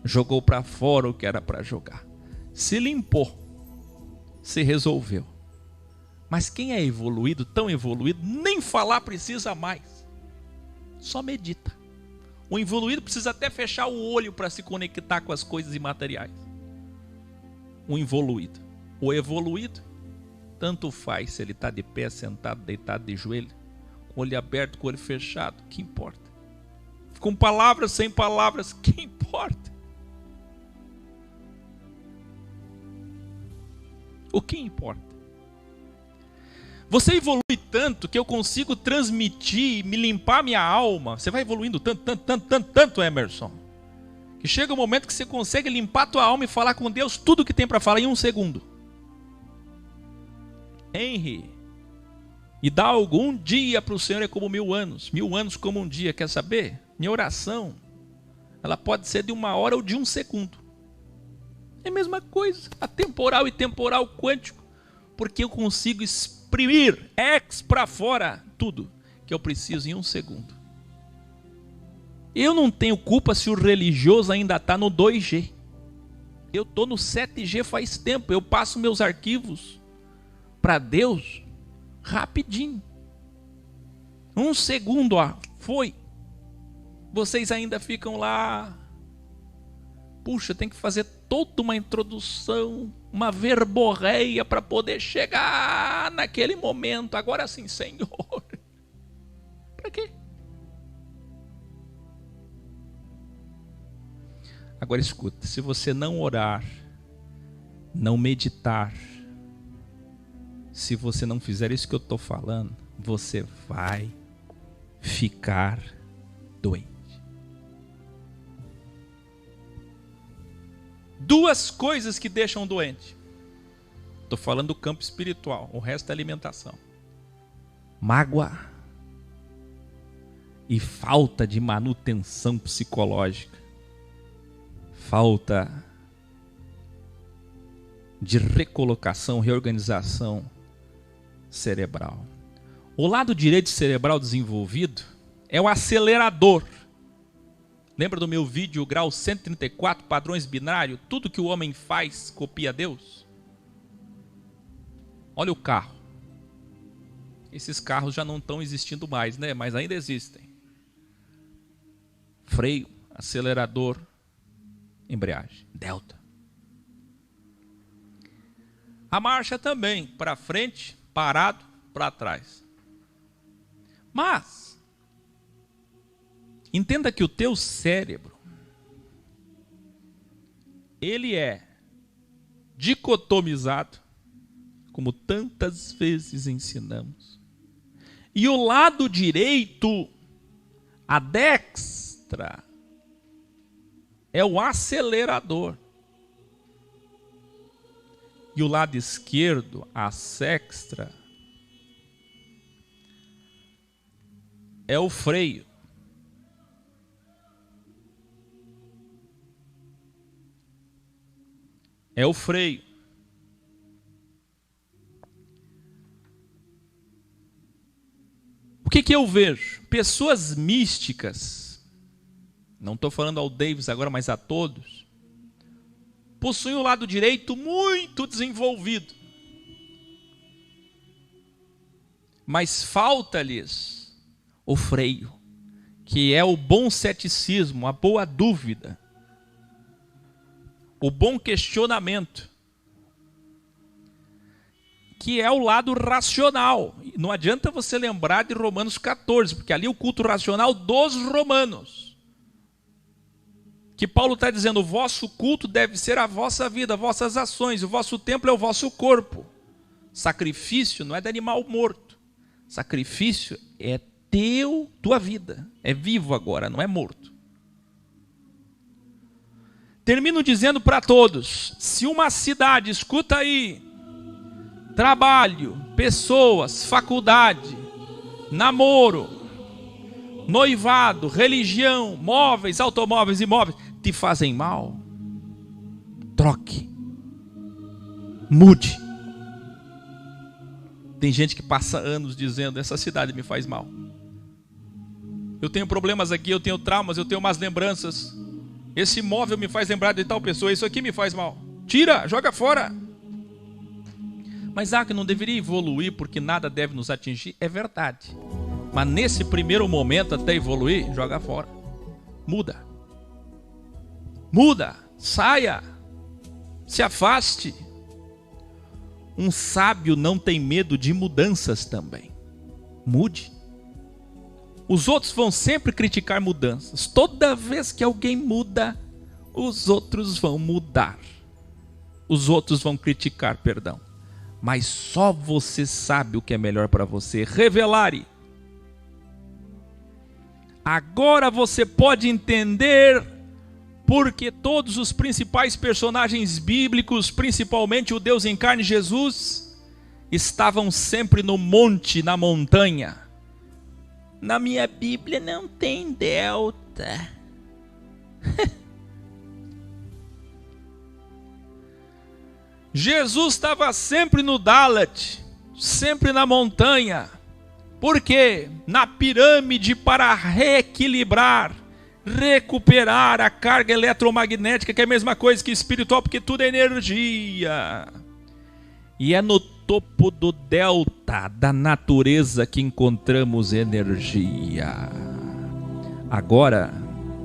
jogou para fora o que era para jogar. Se limpou, se resolveu. Mas quem é evoluído, tão evoluído, nem falar precisa mais. Só medita. O evoluído precisa até fechar o olho para se conectar com as coisas imateriais. O evoluído. O evoluído, tanto faz se ele está de pé, sentado, deitado de joelho, com o olho aberto, com o olho fechado, que importa? Com palavras, sem palavras, que importa? O que importa? Você evolui tanto que eu consigo transmitir, me limpar minha alma. Você vai evoluindo tanto, Emerson, que chega um momento que você consegue limpar a tua alma e falar com Deus tudo o que tem para falar em 1 segundo. Henry, e dar algum dia para o Senhor é como 1000 anos. 1000 anos como um dia, quer saber? Minha oração, ela pode ser de 1 hora ou de 1 segundo. É a mesma coisa, atemporal e temporal quântico, porque eu consigo exprimir, para fora, tudo que eu preciso em 1 segundo. Eu não tenho culpa se o religioso ainda está no 2G. Eu estou no 7G faz tempo, eu passo meus arquivos para Deus rapidinho. 1 segundo, foi. Vocês ainda ficam lá. Puxa, tem que fazer toda uma introdução, uma verborreia para poder chegar naquele momento. Agora sim, Senhor. Para quê? Agora escuta, se você não orar, não meditar, se você não fizer isso que eu estou falando, você vai ficar doente. 2 coisas que deixam doente. Estou falando do campo espiritual, o resto é alimentação. Mágoa e falta de manutenção psicológica. Falta de recolocação, reorganização cerebral. O lado direito cerebral desenvolvido é o acelerador. Lembra do meu vídeo, grau 134, padrões binários? Tudo que o homem faz copia Deus? Olha o carro. Esses carros já não estão existindo mais, né? Mas ainda existem. Freio, acelerador, embreagem, delta. A marcha também, para frente, parado, para trás. Mas entenda que o teu cérebro, ele é dicotomizado, como tantas vezes ensinamos. E o lado direito, a destra, é o acelerador. E o lado esquerdo, a sexta, é o freio. É o freio. O que eu vejo? Pessoas místicas, não estou falando ao Davis agora, mas a todos, possuem o lado direito muito desenvolvido. Mas falta-lhes o freio, que é o bom ceticismo, a boa dúvida, o bom questionamento, que é o lado racional. Não adianta você lembrar de Romanos 14, porque ali é o culto racional dos romanos. Que Paulo está dizendo, o vosso culto deve ser a vossa vida, vossas ações, o vosso templo é o vosso corpo. Sacrifício não é de animal morto. Sacrifício é tua vida. É vivo agora, não é morto. Termino dizendo para todos, se uma cidade, escuta aí, trabalho, pessoas, faculdade, namoro, noivado, religião, móveis, automóveis, imóveis, te fazem mal, troque, mude. Tem gente que passa anos dizendo, essa cidade me faz mal. Eu tenho problemas aqui, eu tenho traumas, eu tenho más lembranças. Esse móvel me faz lembrar de tal pessoa, isso aqui me faz mal. Tira, joga fora. Mas que não deveria evoluir porque nada deve nos atingir, é verdade. Mas nesse primeiro momento, até evoluir, joga fora. Muda. Muda, saia, se afaste. Um sábio não tem medo de mudanças também. Mude. Os outros vão sempre criticar mudanças. Toda vez que alguém muda, os outros vão mudar. Os outros vão criticar, perdão. Mas só você sabe o que é melhor para você. Revelare. Agora você pode entender porque todos os principais personagens bíblicos, principalmente o Deus em carne Jesus, estavam sempre no monte, na montanha. Na minha Bíblia não tem delta. Jesus estava sempre no Dalat, sempre na montanha. Por quê? Na pirâmide para reequilibrar, recuperar a carga eletromagnética, que é a mesma coisa que espiritual, porque tudo é energia. E é no topo do delta da natureza que encontramos energia. Agora,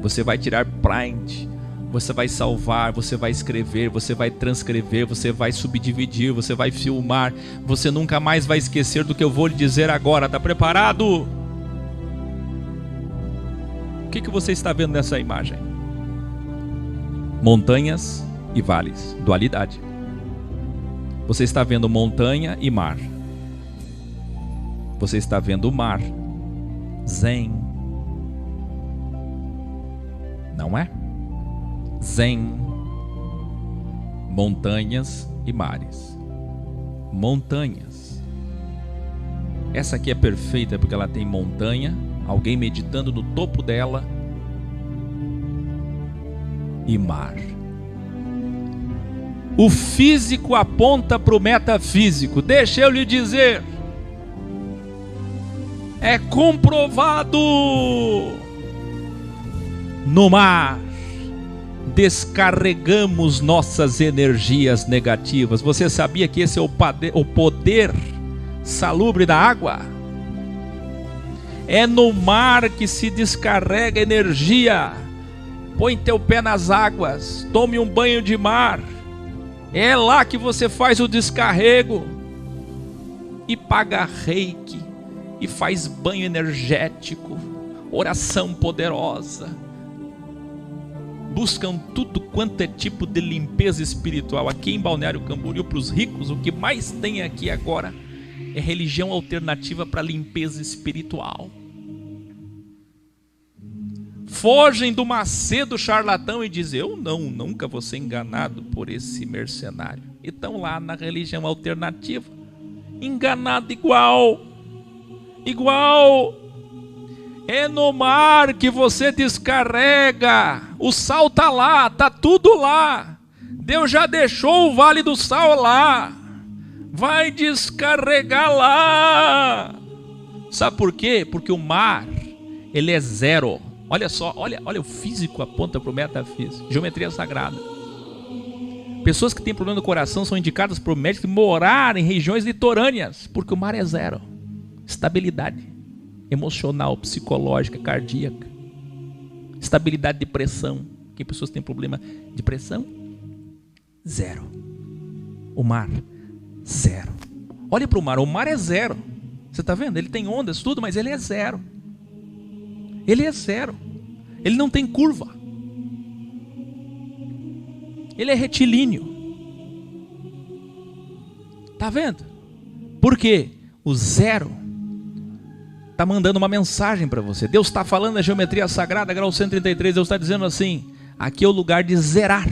você vai tirar print, você vai salvar, você vai escrever, você vai transcrever, você vai subdividir, você vai filmar. Você nunca mais vai esquecer do que eu vou lhe dizer agora. Está preparado? O que você está vendo nessa imagem? Montanhas e vales, dualidade. Você está vendo montanha e mar. Você está vendo o mar, zen. Não é? Zen. Montanhas e mares. Montanhas. Essa aqui é perfeita porque ela tem montanha, alguém meditando no topo dela, e mar. O físico aponta para o metafísico. Deixa eu lhe dizer, é comprovado. No mar descarregamos nossas energias negativas. Você sabia que esse é o poder salubre da água? É no mar que se descarrega energia. Põe teu pé nas águas, tome um banho de mar. É lá que você faz o descarrego e paga reiki e faz banho energético, oração poderosa. Buscam tudo quanto é tipo de limpeza espiritual. Aqui em Balneário Camboriú, para os ricos, o que mais tem aqui agora é religião alternativa para limpeza espiritual. Fogem do Macedo charlatão e dizem: eu nunca vou ser enganado por esse mercenário. E estão lá na religião alternativa, enganado igual. É no mar que você descarrega. O sal está lá, está tudo lá. Deus já deixou o Vale do Sal lá. Vai descarregar lá. Sabe por quê? Porque o mar, ele é zero. Olha só, olha o físico aponta para o metafísico. Geometria sagrada. Pessoas que têm problema no coração são indicadas por médicos morar em regiões litorâneas, porque o mar é zero. Estabilidade emocional, psicológica, cardíaca. Estabilidade de pressão. Que pessoas têm problema de pressão? Zero. O mar, zero. Olha para o mar é zero. Você está vendo? Ele tem ondas, tudo, mas ele é zero. Ele é zero. Ele não tem curva. Ele é retilíneo. Está vendo? Por quê? O zero está mandando uma mensagem para você. Deus está falando na geometria sagrada, grau 133. Deus está dizendo assim: aqui é o lugar de zerar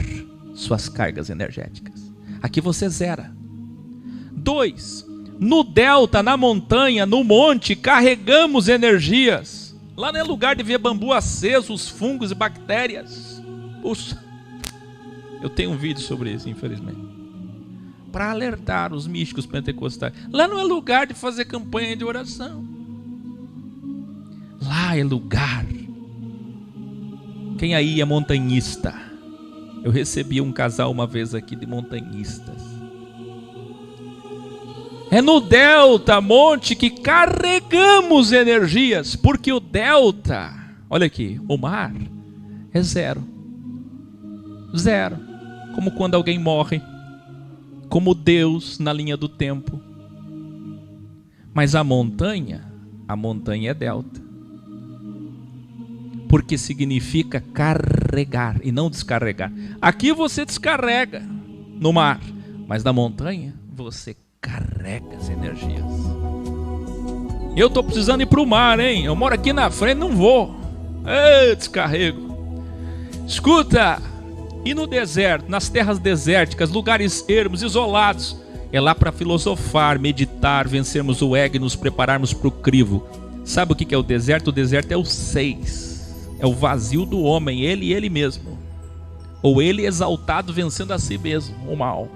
suas cargas energéticas. Aqui você zera. 2. No delta, na montanha, no monte, carregamos energias. Lá não é lugar de ver bambu aceso, os fungos e bactérias. Puxa, eu tenho um vídeo sobre isso, infelizmente, para alertar os místicos pentecostais. Lá não é lugar de fazer campanha de oração. Lá é lugar Quem aí é montanhista? Eu recebi um casal uma vez aqui de montanhistas. É no delta, monte, que carregamos energias, porque o delta, olha aqui, o mar é zero. Zero. Como quando alguém morre, como Deus na linha do tempo. Mas a montanha é delta. Porque significa carregar e não descarregar. Aqui você descarrega no mar, mas na montanha você carrega as energias. Eu tô precisando ir pro mar, hein? Eu moro aqui na frente, não vou. Ei, descarrego. Escuta, e no deserto, nas terras desérticas, lugares ermos, isolados, é lá para filosofar, meditar, vencermos o ego e nos prepararmos para o crivo. Sabe o que é o deserto? O deserto é o 6. É o vazio do homem, ele e ele mesmo. Ou ele exaltado vencendo a si mesmo, o mal.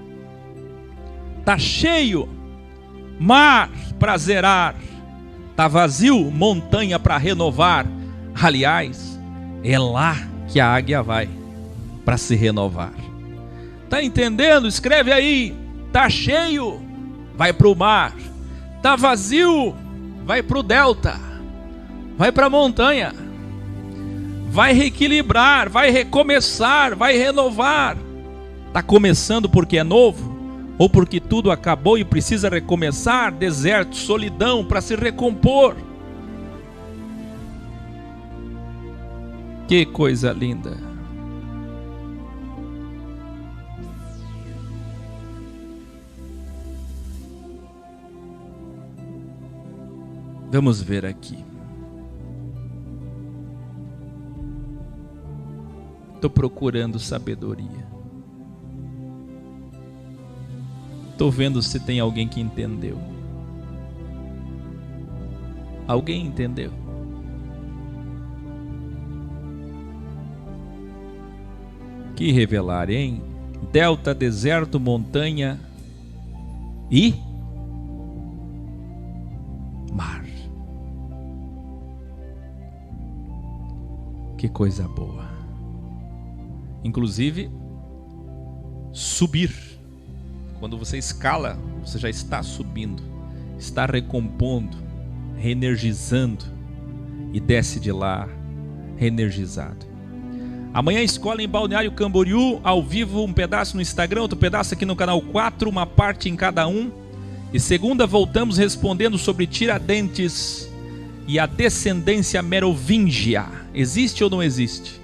Tá cheio, mar para zerar. Tá vazio, montanha para renovar. Aliás, é lá que a águia vai para se renovar. Tá entendendo? Escreve aí. Tá cheio, vai para o mar. Tá vazio, vai para o delta. Vai para a montanha. Vai reequilibrar, vai recomeçar, vai renovar. Tá começando porque é novo? Ou porque tudo acabou e precisa recomeçar? Deserto, solidão para se recompor. Que coisa linda. Vamos ver aqui. Estou procurando sabedoria. Estou vendo se tem alguém que entendeu. Alguém entendeu? Que revelar, hein? Delta, deserto, montanha e mar. Que coisa boa. Inclusive, subir. Quando você escala, você já está subindo, está recompondo, reenergizando e desce de lá reenergizado. Amanhã escola em Balneário Camboriú, ao vivo, um pedaço no Instagram, outro pedaço aqui no canal 4, uma parte em cada um. E segunda voltamos respondendo sobre Tiradentes e a descendência merovingia. Existe ou não existe?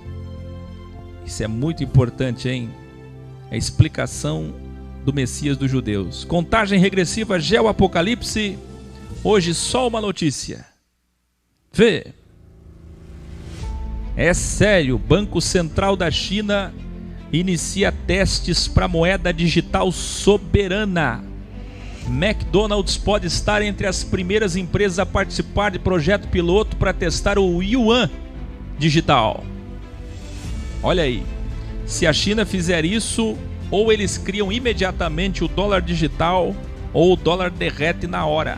Isso é muito importante, hein? É a explicação do Messias dos judeus. Contagem regressiva, Geoapocalipse. Hoje só uma notícia. Vê. É sério, Banco Central da China inicia testes para moeda digital soberana. McDonald's pode estar entre as primeiras empresas a participar de projeto piloto para testar o Yuan digital. Olha aí, se a China fizer isso, ou eles criam imediatamente o dólar digital, ou o dólar derrete na hora.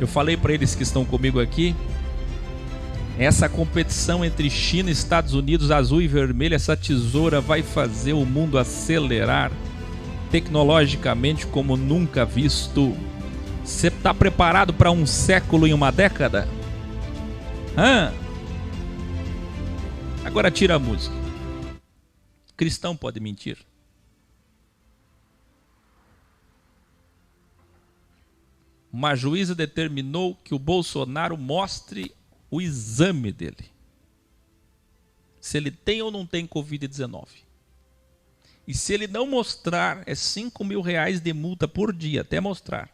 Eu falei para eles que estão comigo aqui, essa competição entre China e Estados Unidos, azul e vermelho, essa tesoura vai fazer o mundo acelerar tecnologicamente como nunca visto. Você está preparado para um século em uma década? Agora tira a música. Cristão pode mentir? Uma juíza determinou que o Bolsonaro mostre o exame dele, se ele tem ou não tem Covid-19. E se ele não mostrar, é R$5.000 de multa por dia, até mostrar.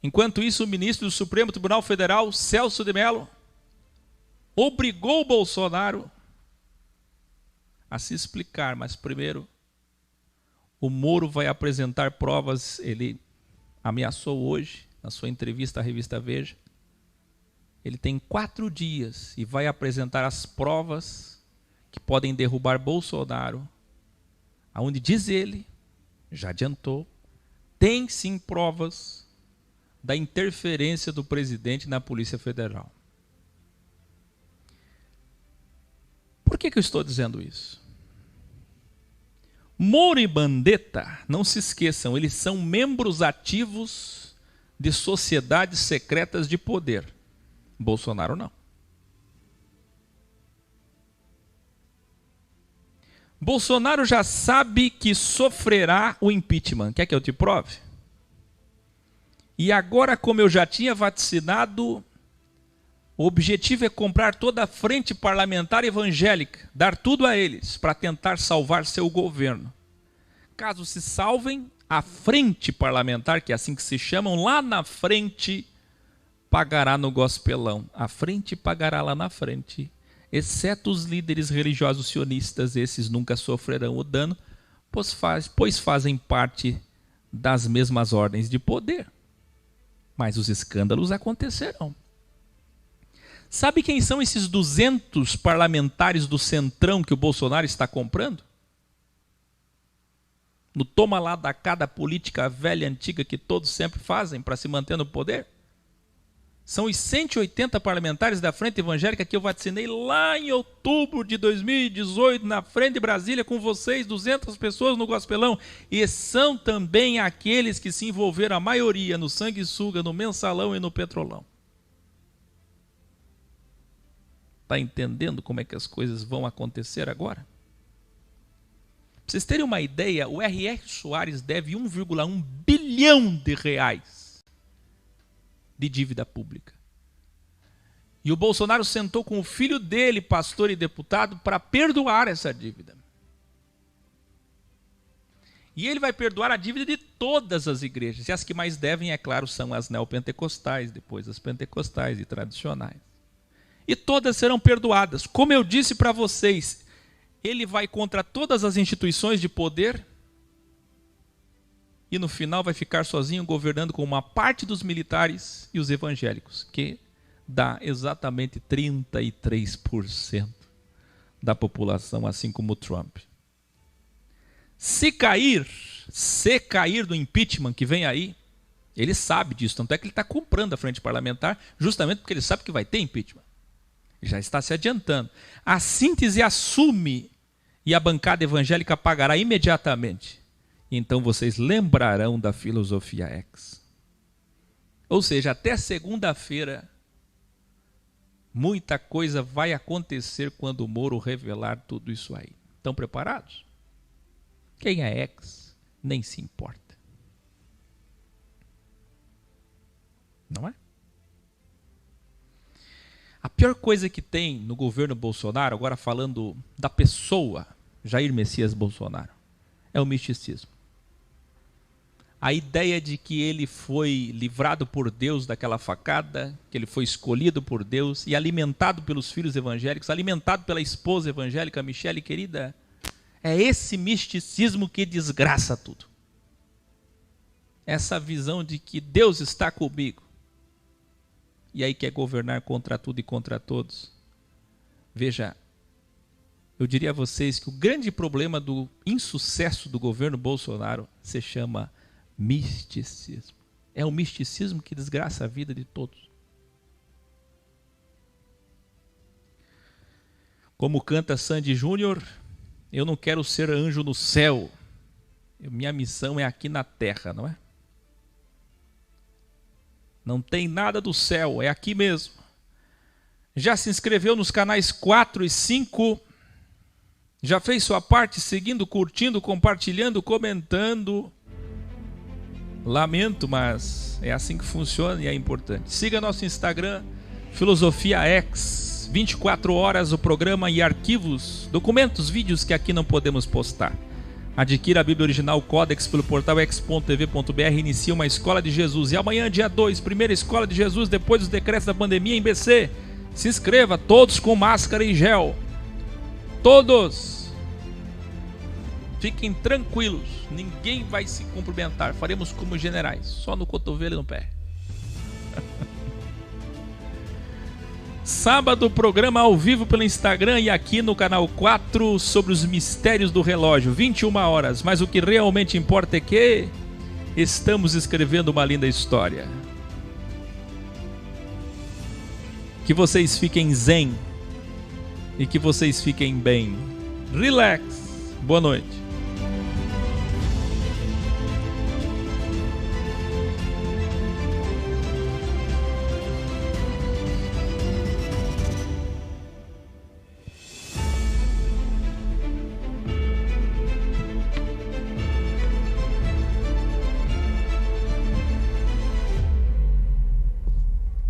Enquanto isso, o ministro do Supremo Tribunal Federal, Celso de Mello, obrigou o Bolsonaro a se explicar, mas primeiro o Moro vai apresentar provas. Ele ameaçou hoje, na sua entrevista à revista Veja, ele tem 4 dias e vai apresentar as provas que podem derrubar Bolsonaro, aonde diz ele, já adiantou, tem sim provas da interferência do presidente na Polícia Federal. Por que eu estou dizendo isso? Moro e Mandetta, não se esqueçam, eles são membros ativos de sociedades secretas de poder. Bolsonaro não. Bolsonaro já sabe que sofrerá o impeachment. Quer que eu te prove? E agora, como eu já tinha vaticinado, o objetivo é comprar toda a frente parlamentar evangélica, dar tudo a eles para tentar salvar seu governo. Caso se salvem, a frente parlamentar, que é assim que se chamam, lá na frente pagará no gospelão. A frente pagará lá na frente. Exceto os líderes religiosos sionistas, esses nunca sofrerão o dano, pois fazem parte das mesmas ordens de poder. Mas os escândalos acontecerão. Sabe quem são esses 200 parlamentares do Centrão que o Bolsonaro está comprando? No toma lá da cada política velha, antiga, que todos sempre fazem para se manter no poder? São os 180 parlamentares da Frente Evangélica que eu vaticinei lá em outubro de 2018, na frente de Brasília, com vocês, 200 pessoas no gospelão. E são também aqueles que se envolveram, a maioria, no sanguessuga, no mensalão e no petrolão. Está entendendo como é que as coisas vão acontecer agora? Para vocês terem uma ideia, o R.R. Soares deve 1,1 bilhão de reais de dívida pública. E o Bolsonaro sentou com o filho dele, pastor e deputado, para perdoar essa dívida. E ele vai perdoar a dívida de todas as igrejas. E as que mais devem, é claro, são as neopentecostais, depois as pentecostais e tradicionais. E todas serão perdoadas. Como eu disse para vocês, ele vai contra todas as instituições de poder e no final vai ficar sozinho governando com uma parte dos militares e os evangélicos, que dá exatamente 33% da população, assim como o Trump. Se cair do impeachment que vem aí, ele sabe disso, tanto é que ele está comprando a frente parlamentar, justamente porque ele sabe que vai ter impeachment. Já está se adiantando. A síntese assume e a bancada evangélica pagará imediatamente. Então vocês lembrarão da filosofia X. Ou seja, até segunda-feira, muita coisa vai acontecer quando o Moro revelar tudo isso aí. Estão preparados? Quem é X nem se importa. Não é? A pior coisa que tem no governo Bolsonaro, agora falando da pessoa Jair Messias Bolsonaro, é o misticismo. A ideia de que ele foi livrado por Deus daquela facada, que ele foi escolhido por Deus e alimentado pelos filhos evangélicos, alimentado pela esposa evangélica, Michele querida, é esse misticismo que desgraça tudo. Essa visão de que Deus está comigo e aí quer governar contra tudo e contra todos. Veja, eu diria a vocês que o grande problema do insucesso do governo Bolsonaro se chama misticismo. É o misticismo que desgraça a vida de todos. Como canta Sandy Júnior, eu não quero ser anjo no céu. Minha missão é aqui na terra, não é? Não tem nada do céu, é aqui mesmo. Já se inscreveu nos canais 4 e 5? Já fez sua parte seguindo, curtindo, compartilhando, comentando? Lamento, mas é assim que funciona e é importante. Siga nosso Instagram, Filosofia X. 24 horas o programa e arquivos, documentos, vídeos que aqui não podemos postar. Adquira a Bíblia Original Codex pelo portal x.tv.br. Inicia uma Escola de Jesus. E amanhã, dia 2, primeira Escola de Jesus, depois dos decretos da pandemia em BC. Se inscreva, todos com máscara e gel. Todos. Fiquem tranquilos, ninguém vai se cumprimentar. Faremos como generais, só no cotovelo e no pé. Sábado, programa ao vivo pelo Instagram e aqui no canal 4 sobre os mistérios do relógio, 21 horas. Mas o que realmente importa é que estamos escrevendo uma linda história. Que vocês fiquem zen e que vocês fiquem bem. Relax. Boa noite.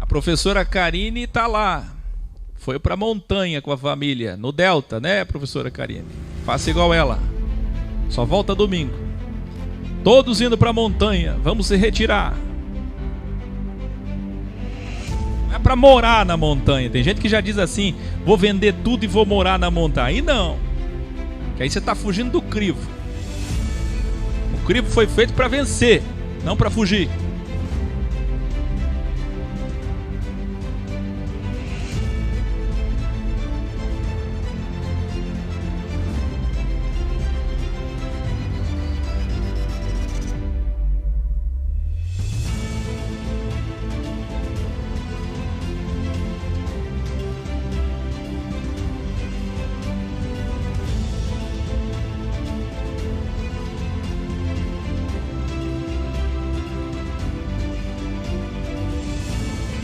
A professora Karine tá lá. Foi pra montanha com a família, no Delta, né, professora Karine? Faça igual ela. Só volta domingo. Todos indo pra montanha. Vamos se retirar. Não é pra morar na montanha. Tem gente que já diz assim: vou vender tudo e vou morar na montanha. Aí não. Que aí você tá fugindo do crivo. O crivo foi feito pra vencer, não pra fugir.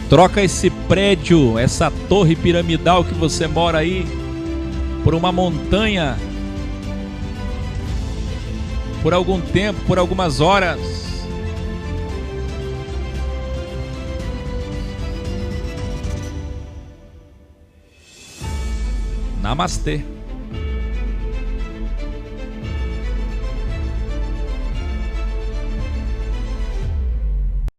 Troca esse prédio, essa torre piramidal que você mora aí, por uma montanha, por algum tempo, por algumas horas. Namastê.